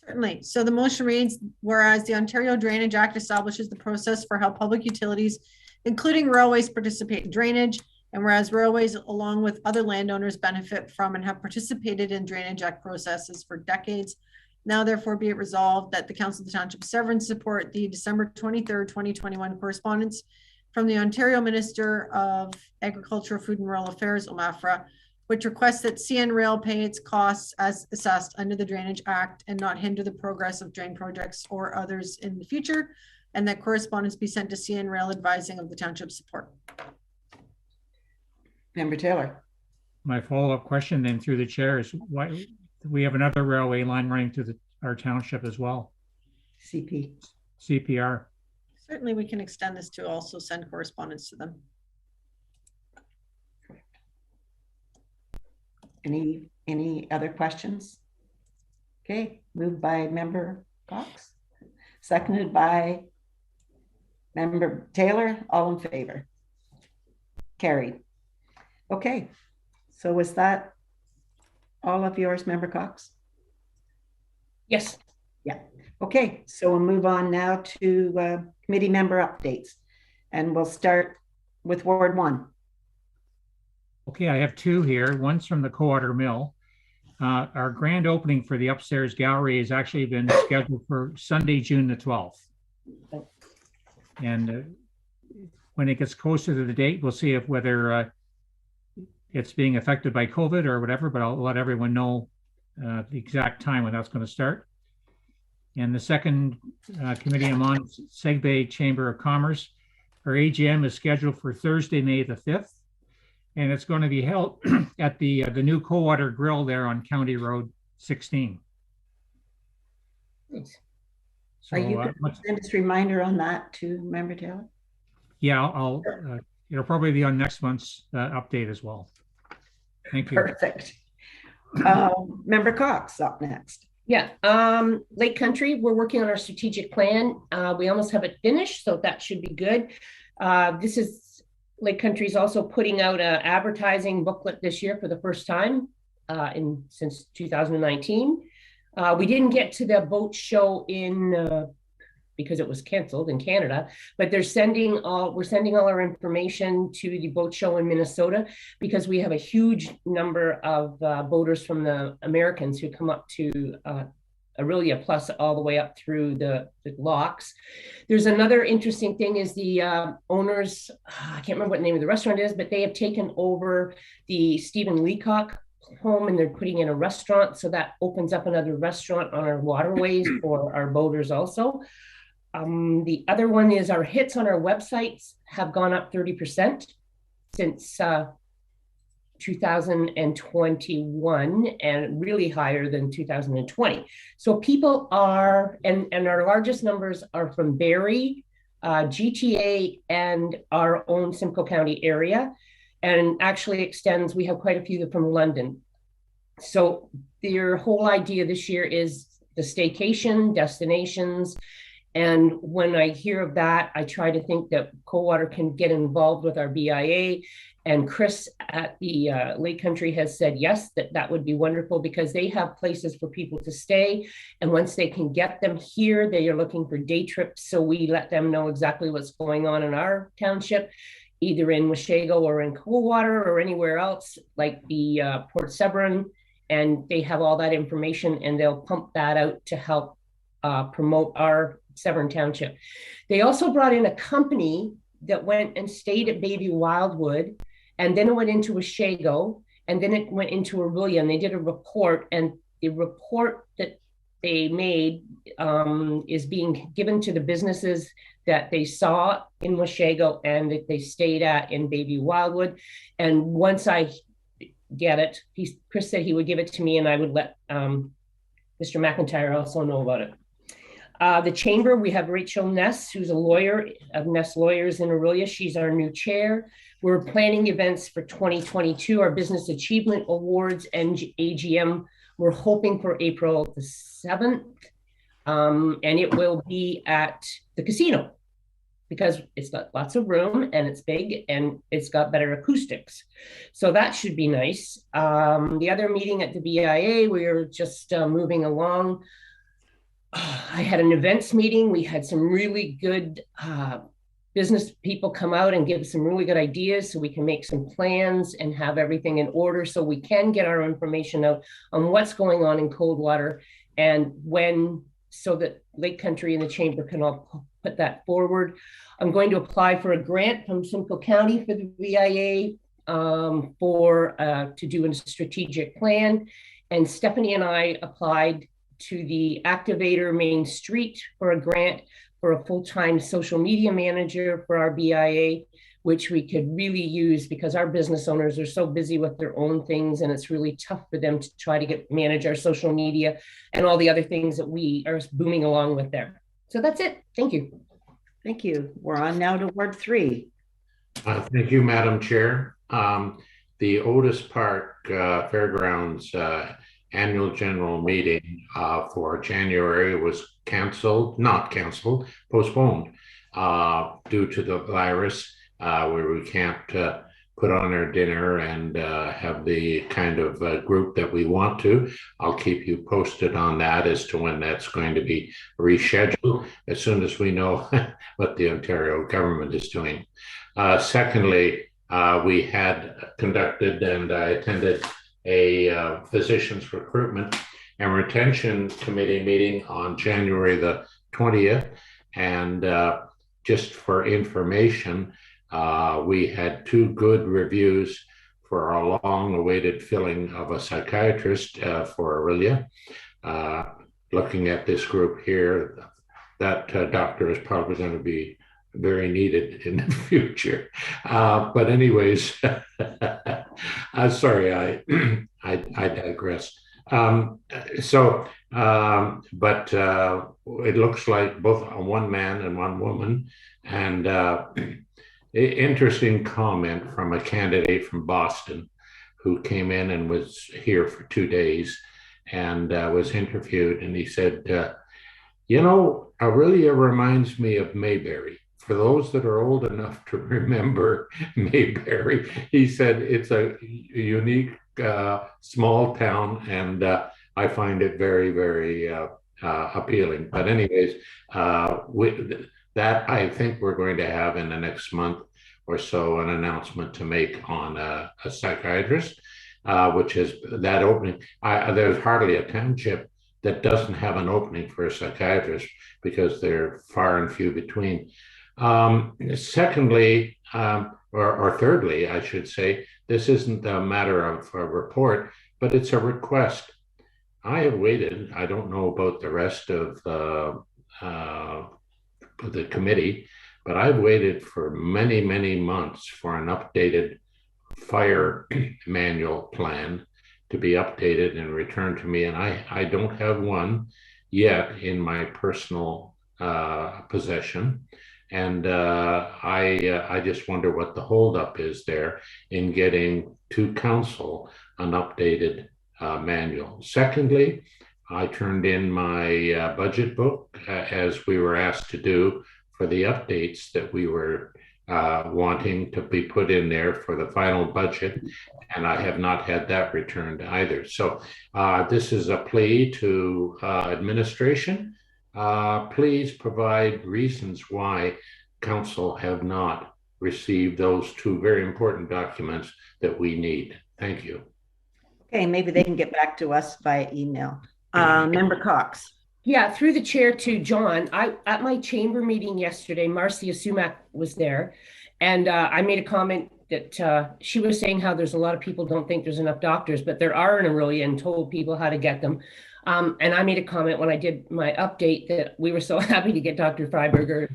Speaker 4: Certainly. So the motion reads, whereas the Ontario Drainage Act establishes the process for how public utilities, including railways, participate in drainage, and whereas railways, along with other landowners, benefit from and have participated in Drainage Act processes for decades, now therefore be it resolved that the Council of the Township of Severn support the December 23rd, 2021 correspondence from the Ontario Minister of Agriculture, Food and Rural Affairs, OMAFRA, which requests that CN Rail pay its costs as assessed under the Drainage Act and not hinder the progress of drain projects or others in the future, and that correspondence be sent to CN Rail advising of the township support.
Speaker 5: Member Taylor.
Speaker 1: My follow-up question then through the chair is why we have another railway line running through our township as well. CPR.
Speaker 4: Certainly we can extend this to also send correspondence to them.
Speaker 5: Any other questions? Okay, moved by Member Cox, seconded by Member Taylor. All in favor? Carried. Okay, so was that all of yours, Member Cox?
Speaker 7: Yes.
Speaker 5: Yeah. Okay, so we'll move on now to committee member updates, and we'll start with Ward 1.
Speaker 1: Okay, I have two here. One's from the Cowater Mill. Our grand opening for the upstairs gallery has actually been scheduled for Sunday, June the 12th. And when it gets closer to the date, we'll see if whether it's being affected by COVID or whatever, but I'll let everyone know the exact time when that's going to start. And the second committee I'm on, Segbay Chamber of Commerce, our AGM is scheduled for Thursday, May the 5th. And it's going to be held at the new Cowater Grill there on County Road 16.
Speaker 5: So, are you going to send us a reminder on that too, Member Taylor?
Speaker 1: Yeah, I'll it'll probably be on next month's update as well. Thank you.
Speaker 5: Perfect. Member Cox up next.
Speaker 7: Yeah, Lake Country, we're working on our strategic plan. We almost have it finished, so that should be good. This is Lake Country is also putting out an advertising booklet this year for the first time since 2019. We didn't get to the boat show because it was canceled in Canada, but we're sending all our information to the boat show in Minnesota because we have a huge number of boaters from the Americans who come up to Aurelia plus all the way up through the locks. There's another interesting thing is the owners, I can't remember what the name of the restaurant is, but they have taken over the Stephen Leacock home and they're putting in a restaurant. So that opens up another restaurant on our waterways for our boaters also. The other one is our hits on our websites have gone up 30% since 2021 and really higher than 2020. So people are, and our largest numbers are from Barrie, GTA, and our own Simcoe County area, and actually extends, we have quite a few from London. So their whole idea this year is the staycation destinations. And when I hear of that, I try to think that Cowater can get involved with our BIA. And Chris at the Lake Country has said, yes, that would be wonderful because they have places for people to stay. And once they can get them here, they are looking for day trips. So we let them know exactly what's going on in our township, either in Washego or in Cowater or anywhere else, like the Port Severn. And they have all that information and they'll pump that out to help promote our Severn Township. They also brought in a company that went and stayed at Baby Wildwood, and then it went into Washego, and then it went into Aurelia, and they did a report, and the report that they made is being given to the businesses that they saw in Washego and that they stayed at in Baby Wildwood. And once I get it, Chris said he would give it to me and I would let Mr. McIntyre also know about it. The chamber, we have Rachel Ness, who's a lawyer of Ness Lawyers in Aurelia. She's our new chair. We're planning events for 2022, our Business Achievement Awards and AGM. We're hoping for April the 7th, and it will be at the casino because it's got lots of room and it's big and it's got better acoustics. So that should be nice. The other meeting at the BIA, we're just moving along. I had an events meeting. We had some really good business people come out and give some really good ideas so we can make some plans and have everything in order so we can get our information out on what's going on in Coldwater and when, so that Lake Country and the Chamber can all put that forward. I'm going to apply for a grant from Simcoe County for the VIA to do a strategic plan. And Stephanie and I applied to the Activator Main Street for a grant for a full-time social media manager for our BIA, which we could really use because our business owners are so busy with their own things and it's really tough for them to try to manage our social media and all the other things that we are booming along with there. So that's it. Thank you.
Speaker 5: Thank you. We're on now to Ward 3.
Speaker 11: Thank you, Madam Chair. The Otis Park Fairgrounds annual general meeting for January was postponed due to the virus, where we can't put on our dinner and have the kind of group that we want to. I'll keep you posted on that as to when that's going to be rescheduled as soon as we know what the Ontario government is doing. Secondly, we had conducted and I attended a physicians recruitment and retention committee meeting on January the 20th. And just for information, we had 2 good reviews for our long-awaited filling of a psychiatrist for Aurelia. Looking at this group here, that doctor is probably going to be very needed in the future. But anyways, sorry, I digress. But it looks like both one man and one woman. And interesting comment from a candidate from Boston who came in and was here for 2 days and was interviewed. And he said, Aurelia reminds me of Mayberry. For those that are old enough to remember Mayberry, he said it's a unique small town, and I find it very, very appealing. But anyways, that I think we're going to have in the next month or so an announcement to make on a psychiatrist, which is that opening. There's hardly a township that doesn't have an opening for a psychiatrist because they're far and few between. Secondly, or thirdly, I should say, this isn't a matter of a report, but it's a request. I have waited. I don't know about the rest of the committee, but I've waited for many, many months for an updated fire manual plan to be updated and returned to me. And I don't have one yet in my personal possession. And I just wonder what the holdup is there in getting to council an updated manual. Secondly, I turned in my budget book as we were asked to do for the updates that we were wanting to be put in there for the final budget, and I have not had that returned either. So this is a plea to administration. Please provide reasons why council have not received those 2 very important documents that we need. Thank you.
Speaker 5: Okay, maybe they can get back to us by email. Member Cox.
Speaker 7: Yeah, through the chair to John. At my chamber meeting yesterday, Marcia Sumac was there, and I made a comment that she was saying how there's a lot of people don't think there's enough doctors, but there are in Aurelia, and told people how to get them. And I made a comment when I did my update that we were so happy to get Dr. Freiberger.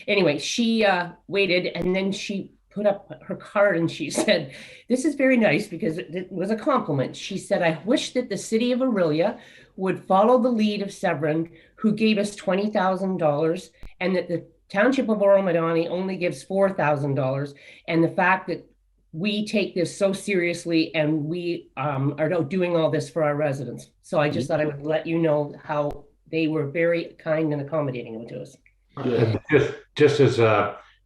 Speaker 7: Anyway, she waited, and then she put up her card and she said, this is very nice because it was a compliment. She said, I wish that the city of Aurelia would follow the lead of Severn, who gave us $20,000, and that the township of Oromadani only gives $4,000. And the fact that we take this so seriously and we are doing all this for our residents. So I just thought I would let you know how they were very kind and accommodating to us.
Speaker 11: Just as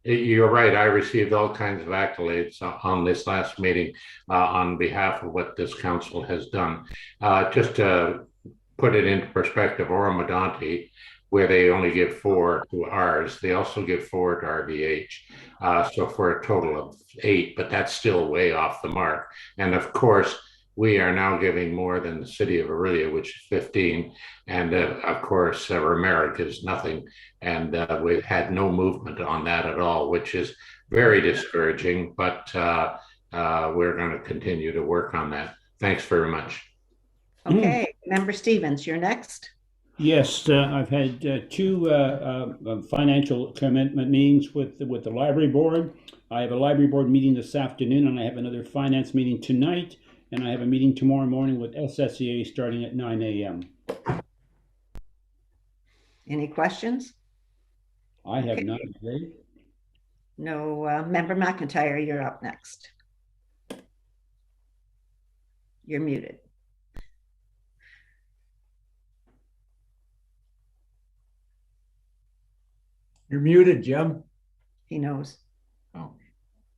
Speaker 11: you're right, I received all kinds of accolades on this last meeting on behalf of what this council has done. Just to put it into perspective, Oromadonte, where they only give 4 to ours, they also give 4 to RVH. So for a total of 8, but that's still way off the mark. And of course, we are now giving more than the city of Orillia, which is 15. And of course, Romeric is nothing. And we've had no movement on that at all, which is very discouraging, but we're going to continue to work on that. Thanks very much.
Speaker 5: Okay, Member Stevens, you're next.
Speaker 3: Yes, I've had 2 financial commitment meetings with the library board. I have a library board meeting this afternoon, and I have another finance meeting tonight, and I have a meeting tomorrow morning with SSEA starting at 9 a.m.
Speaker 5: Any questions?
Speaker 3: I have none today.
Speaker 5: No, Member McIntyre, you're up next. You're muted.
Speaker 2: You're muted, Jim.
Speaker 5: He knows.
Speaker 2: Oh.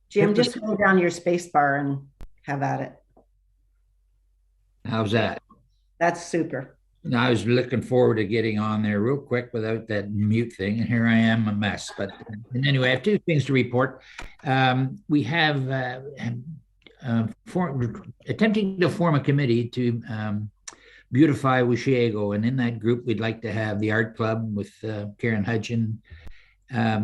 Speaker 5: Jim, just hold down your space bar and have at it.
Speaker 10: How's that?
Speaker 5: That's super.
Speaker 10: Now, I was looking forward to getting on there real quick without that mute thing, and here I am, a mess. But anyway, I have 2 things to report. We have attempting to form a committee to beautify Washego, and in that group, we'd like to have the art club with Karen Hudson.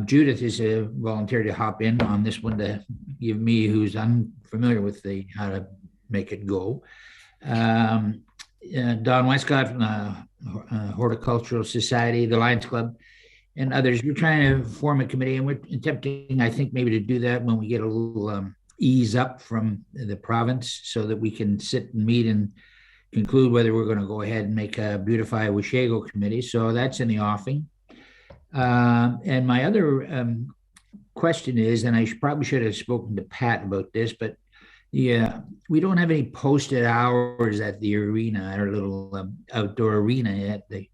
Speaker 10: Judith is a volunteer to hop in on this one to give me, who's unfamiliar with how to make it go. Don Westcott from the Horticultural Society, the Lions Club, and others. We're trying to form a committee, and we're attempting, I think, maybe to do that when we get a little ease up from the province, so that we can sit and meet and conclude whether we're going to go ahead and make a Beautify Washego committee. So that's in the offing. And my other question is, and I probably should have spoken to Pat about this, but yeah, we don't have any posted hours at the arena, our little outdoor arena at the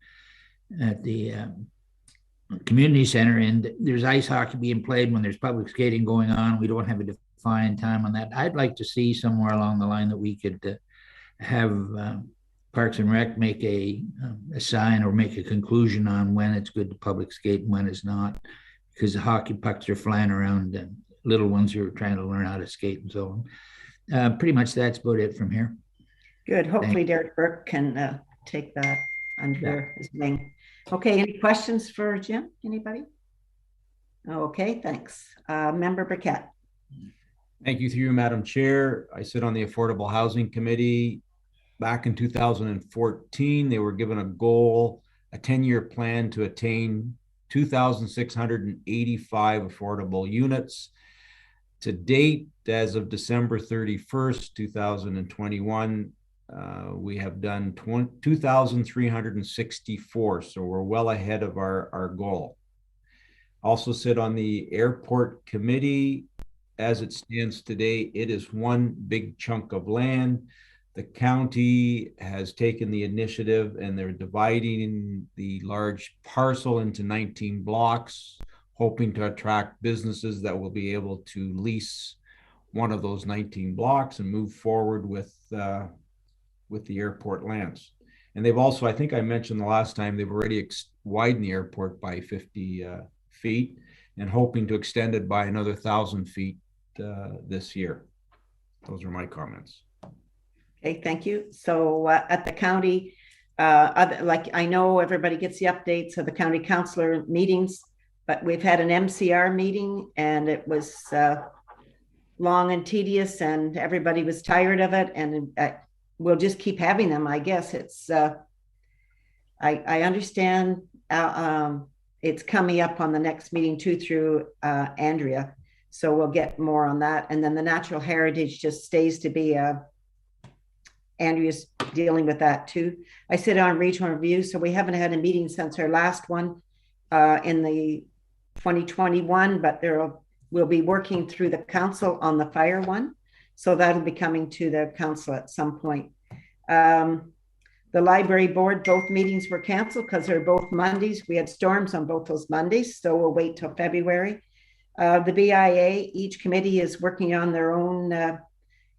Speaker 10: community center, and there's ice hockey being played when there's public skating going on. We don't have a defined time on that. I'd like to see somewhere along the line that we could have Parks and Rec make a sign or make a conclusion on when it's good to public skate and when it's not, because the hockey pucks are flying around and little ones who are trying to learn how to skate and so on. Pretty much that's about it from here.
Speaker 5: Good. Hopefully Derek Burke can take that under his wing. Okay, any questions for Jim? Anybody? Okay, thanks. Member Burkett.
Speaker 2: Thank you through you, Madam Chair. I sit on the Affordable Housing Committee. Back in 2014, they were given a goal, a 10-year plan to attain 2,685 affordable units. To date, as of December 31st, 2021, we have done 2,364, so we're well ahead of our goal. Also sit on the Airport Committee. As it stands today, it is one big chunk of land. The county has taken the initiative and they're dividing the large parcel into 19 blocks, hoping to attract businesses that will be able to lease one of those 19 blocks and move forward with the airport lands. And they've also, I think I mentioned the last time, they've already widened the airport by 50 feet and hoping to extend it by another 1,000 feet this year. Those are my comments.
Speaker 5: Okay, thank you. So at the county, like I know everybody gets the updates of the county councillor meetings, but we've had an MCR meeting and it was long and tedious and everybody was tired of it, and we'll just keep having them. I guess it's, I understand it's coming up on the next meeting too through Andrea. So we'll get more on that. And then the natural heritage just stays to be Andrea's dealing with that too. I sit on regional review, so we haven't had a meeting since our last one in the 2021, but we'll be working through the council on the fire one. So that'll be coming to the council at some point. The library board, both meetings were canceled because they're both Mondays. We had storms on both those Mondays, so we'll wait till February. The BIA, each committee is working on their own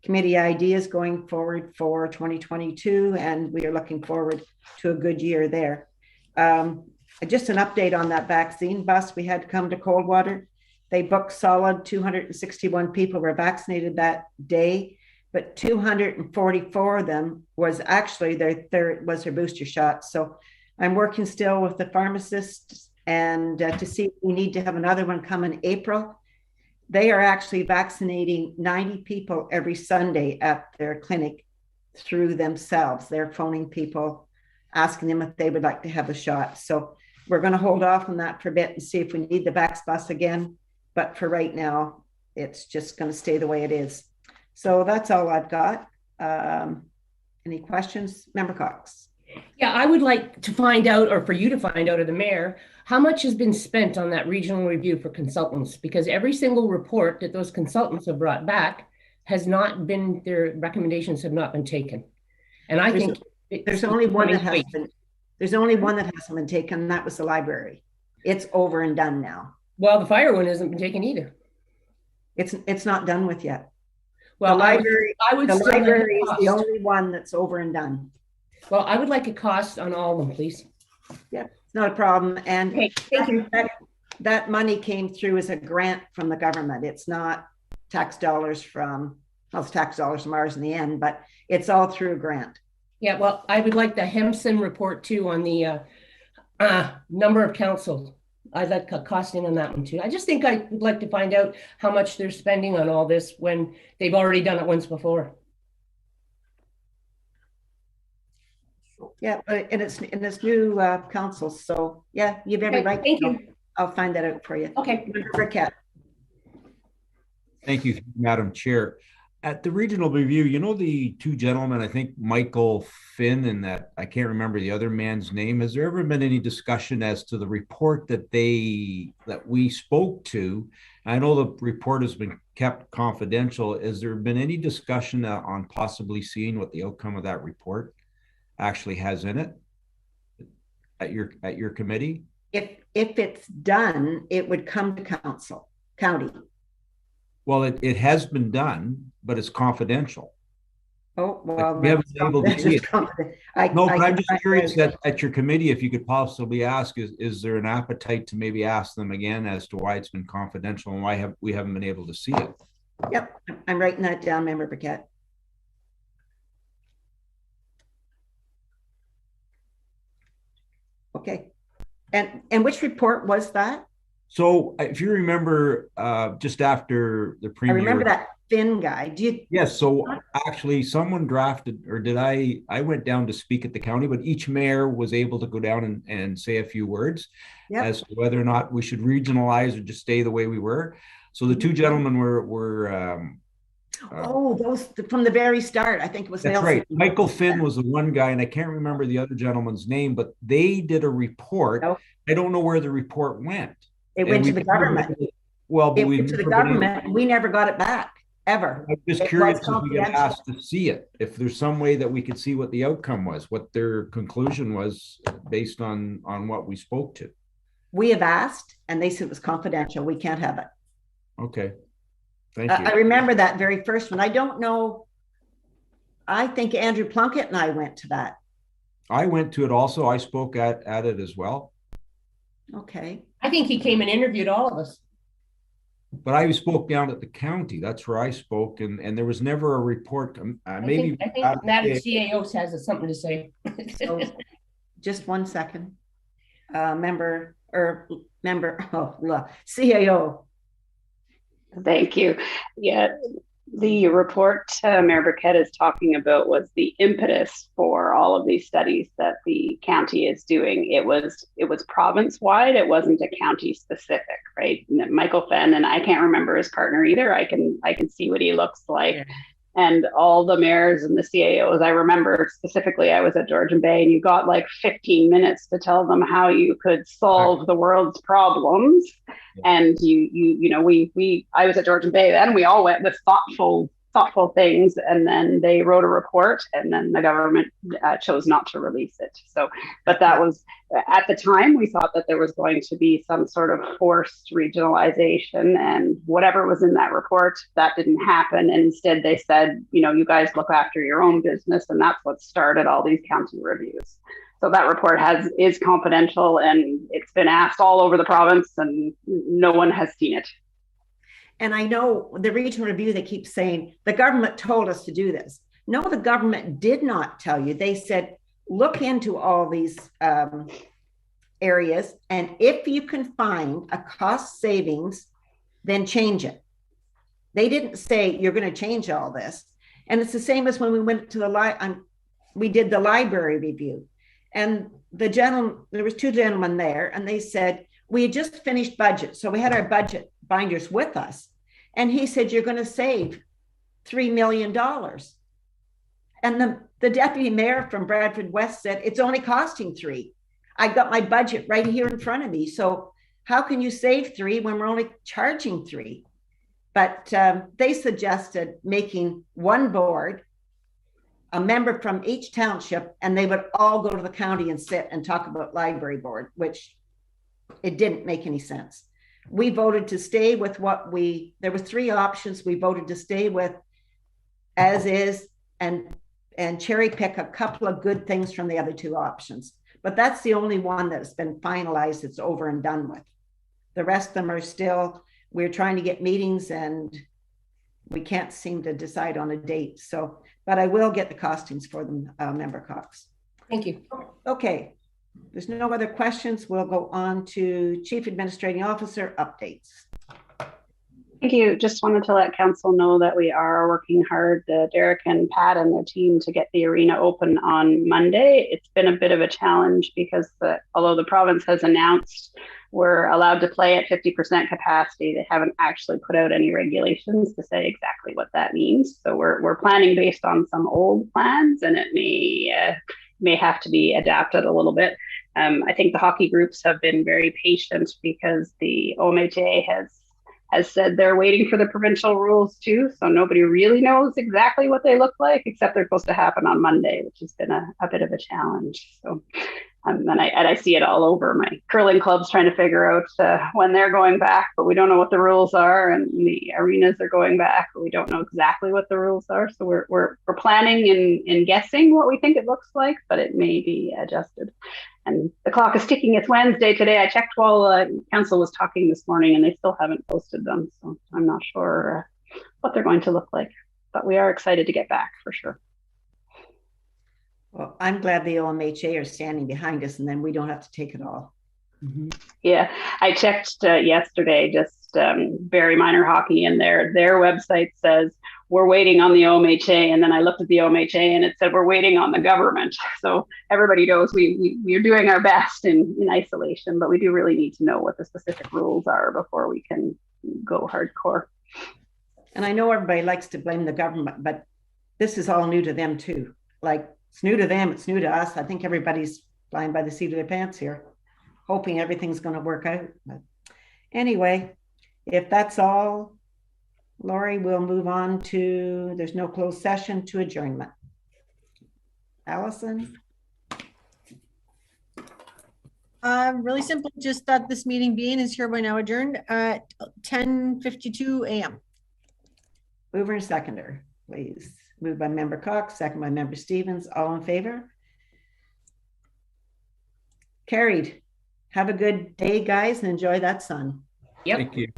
Speaker 5: committee ideas going forward for 2022, and we are looking forward to a good year there. Just an update on that vaccine bus we had come to Coldwater. They booked solid 261 people were vaccinated that day, but 244 of them was actually their booster shot. So I'm working still with the pharmacists and to see if we need to have another one come in April. They are actually vaccinating 90 people every Sunday at their clinic through themselves. They're phoning people, asking them if they would like to have a shot. So we're going to hold off on that for a bit and see if we need the Vax bus again. But for right now, it's just going to stay the way it is. So that's all I've got. Any questions? Member Cox?
Speaker 7: Yeah, I would like to find out, or for you to find out, or the mayor, how much has been spent on that regional review for consultants? Because every single report that those consultants have brought back has not been, their recommendations have not been taken. And I think
Speaker 5: there's only one that has been. There's only one that hasn't been taken, and that was the library. It's over and done now.
Speaker 7: Well, the fire one hasn't been taken either.
Speaker 5: It's not done with yet.
Speaker 7: Well,
Speaker 5: the library,
Speaker 7: the
Speaker 5: library is the only one that's over and done.
Speaker 7: Well, I would like a cost on all of them, please.
Speaker 5: Yeah, it's not a problem. And
Speaker 7: okay, thank you.
Speaker 5: That money came through as a grant from the government. It's not tax dollars from, well, it's tax dollars from ours in the end, but it's all through a grant.
Speaker 7: Yeah, well, I would like the Hempson report too on the number of councils. I'd like a costing on that one too. I just think I would like to find out how much they're spending on all this when they've already done it once before.
Speaker 5: Yeah, and it's new councils. So yeah, you've every right.
Speaker 7: Thank you.
Speaker 5: I'll find that out for you.
Speaker 7: Okay.
Speaker 5: Brickett.
Speaker 2: Thank you, Madam Chair. At the regional review, you know, the two gentlemen, I think Michael Finn and that, I can't remember the other man's name. Has there ever been any discussion as to the report that we spoke to? I know the report has been kept confidential. Has there been any discussion on possibly seeing what the outcome of that report actually has in it at your committee?
Speaker 5: If it's done, it would come to county.
Speaker 2: Well, it has been done, but it's confidential.
Speaker 5: Oh, well,
Speaker 2: we haven't been able to see it. No, but I'm just curious that at your committee, if you could possibly ask, is there an appetite to maybe ask them again as to why it's been confidential and why we haven't been able to see it?
Speaker 5: Yep, I'm writing that down, Member Brickett. Okay, and which report was that?
Speaker 2: So if you remember, just after the premier,
Speaker 5: I remember that Finn guy. Do you?
Speaker 2: Yes. So actually, someone drafted, or did I went down to speak at the county, but each mayor was able to go down and say a few words as to whether or not we should regionalize or just stay the way we were. So the two gentlemen were.
Speaker 5: Those from the very start. I think it was.
Speaker 2: That's
Speaker 5: Nelson.
Speaker 2: Right. Michael Finn was the one guy, and I can't remember the other gentleman's name, but they did a report.
Speaker 5: No.
Speaker 2: I don't know where the report went.
Speaker 5: It went to the government.
Speaker 2: Well, but
Speaker 5: it went to the government. We never got it back, ever.
Speaker 2: I'm just curious if we get asked to see it, if there's some way that we could see what the outcome was, what their conclusion was based on what we spoke to.
Speaker 5: We have asked, and they said it was confidential. We can't have it.
Speaker 2: Okay. Thank you.
Speaker 5: I remember that very first one. I don't know. I think Andrew Plunkett and I went to that.
Speaker 2: I went to it also. I spoke at it as well.
Speaker 5: Okay.
Speaker 7: I think he came and interviewed all of us.
Speaker 2: But I spoke down at the county. That's where I spoke, and there was never a report.
Speaker 7: I think Madam CAO has something to say.
Speaker 5: So, just 1 second. Member, CAO.
Speaker 13: Thank you. Yeah, the report Mayor Brickett is talking about was the impetus for all of these studies that the county is doing. It was province-wide. It wasn't a county specific, right? Michael Fenn, and I can't remember his partner either. I can see what he looks like. Yeah. And all the mayors and the CAOs, I remember specifically, I was at Georgian Bay, and you got like 15 minutes to tell them how you could solve the world's problems. And I was at Georgian Bay then. We all went with thoughtful thoughtful things, and then they wrote a report, and then the government chose not to release it. So, but that was, at the time, we thought that there was going to be some sort of forced regionalization, and whatever was in that report, that didn't happen. And instead they said, you know, you guys look after your own business, and that's what started all these county reviews. So that report is confidential, and it's been asked all over the province, and no one has seen it.
Speaker 5: And I know the regional review, they keep saying the government told us to do this. No, the government did not tell you. They said, look into all these areas, and if you can find a cost savings, then change it. They didn't say you're going to change all this. And it's the same as when we went to we did the library review, and there was two gentlemen there, and they said, we had just finished budget. So we had our budget binders with us. And he said, you're going to save $3 million. And the deputy mayor from Bradford West said, it's only costing $3 million. I got my budget right here in front of me. So how can you save $3 million when we're only charging $3 million? But they suggested making one board, a member from each township, and they would all go to the county and sit and talk about library board, which it didn't make any sense. We voted to stay with there were 3 options. We voted to stay with as is and cherry pick a couple of good things from the other 2 options. But that's the only one that's been finalized. It's over and done with. The rest of them are still, we're trying to get meetings and we can't seem to decide on a date. So, but I will get the costings for them, Member Cox.
Speaker 7: Thank you.
Speaker 5: Okay. There's no other questions. We'll go on to Chief Administrating Officer updates.
Speaker 13: Thank you. Just wanted to let council know that we are working hard, Derek and Pat and their team, to get the arena open on Monday. It's been a bit of a challenge because although the province has announced we're allowed to play at 50% capacity, they haven't actually put out any regulations to say exactly what that means. So we're planning based on some old plans, and it may have to be adapted a little bit. I think the hockey groups have been very patient because the OMHA has said they're waiting for the provincial rules too. So nobody really knows exactly what they look like, except they're supposed to happen on Monday, which has been a bit of a challenge. So and I see it all over. My curling club's trying to figure out when they're going back, but we don't know what the rules are. And the arenas are going back, but we don't know exactly what the rules are. So we're planning and guessing what we think it looks like, but it may be adjusted. And the clock is ticking. It's Wednesday today. I checked while council was talking this morning, and they still haven't posted them. So I'm not sure what they're going to look like, but we are excited to get back for sure.
Speaker 5: Well, I'm glad the OMHA are standing behind us, and then we don't have to take it all.
Speaker 13: Mm-hmm. Yeah, I checked yesterday, just very minor hockey, and their website says we're waiting on the OMHA, and then I looked at the OMHA and it said we're waiting on the government. So everybody knows we're doing our best in isolation, but we do really need to know what the specific rules are before we can go hardcore.
Speaker 5: And I know everybody likes to blame the government, but this is all new to them too. Like, it's new to them, it's new to us. I think everybody's flying by the seat of their pants here, hoping everything's going to work out. But anyway, if that's all, Lori, we'll move on to, there's no closed session, to adjournment. Allison?
Speaker 4: Really simple, just that this meeting is hereby now adjourned at 10:52 a.m.
Speaker 5: Mover and seconder, please. Moved by Member Cox, second by Member Stevens. All in favor? Carried. Have a good day, guys, and enjoy that sun.
Speaker 7: Yep.
Speaker 2: Thank you.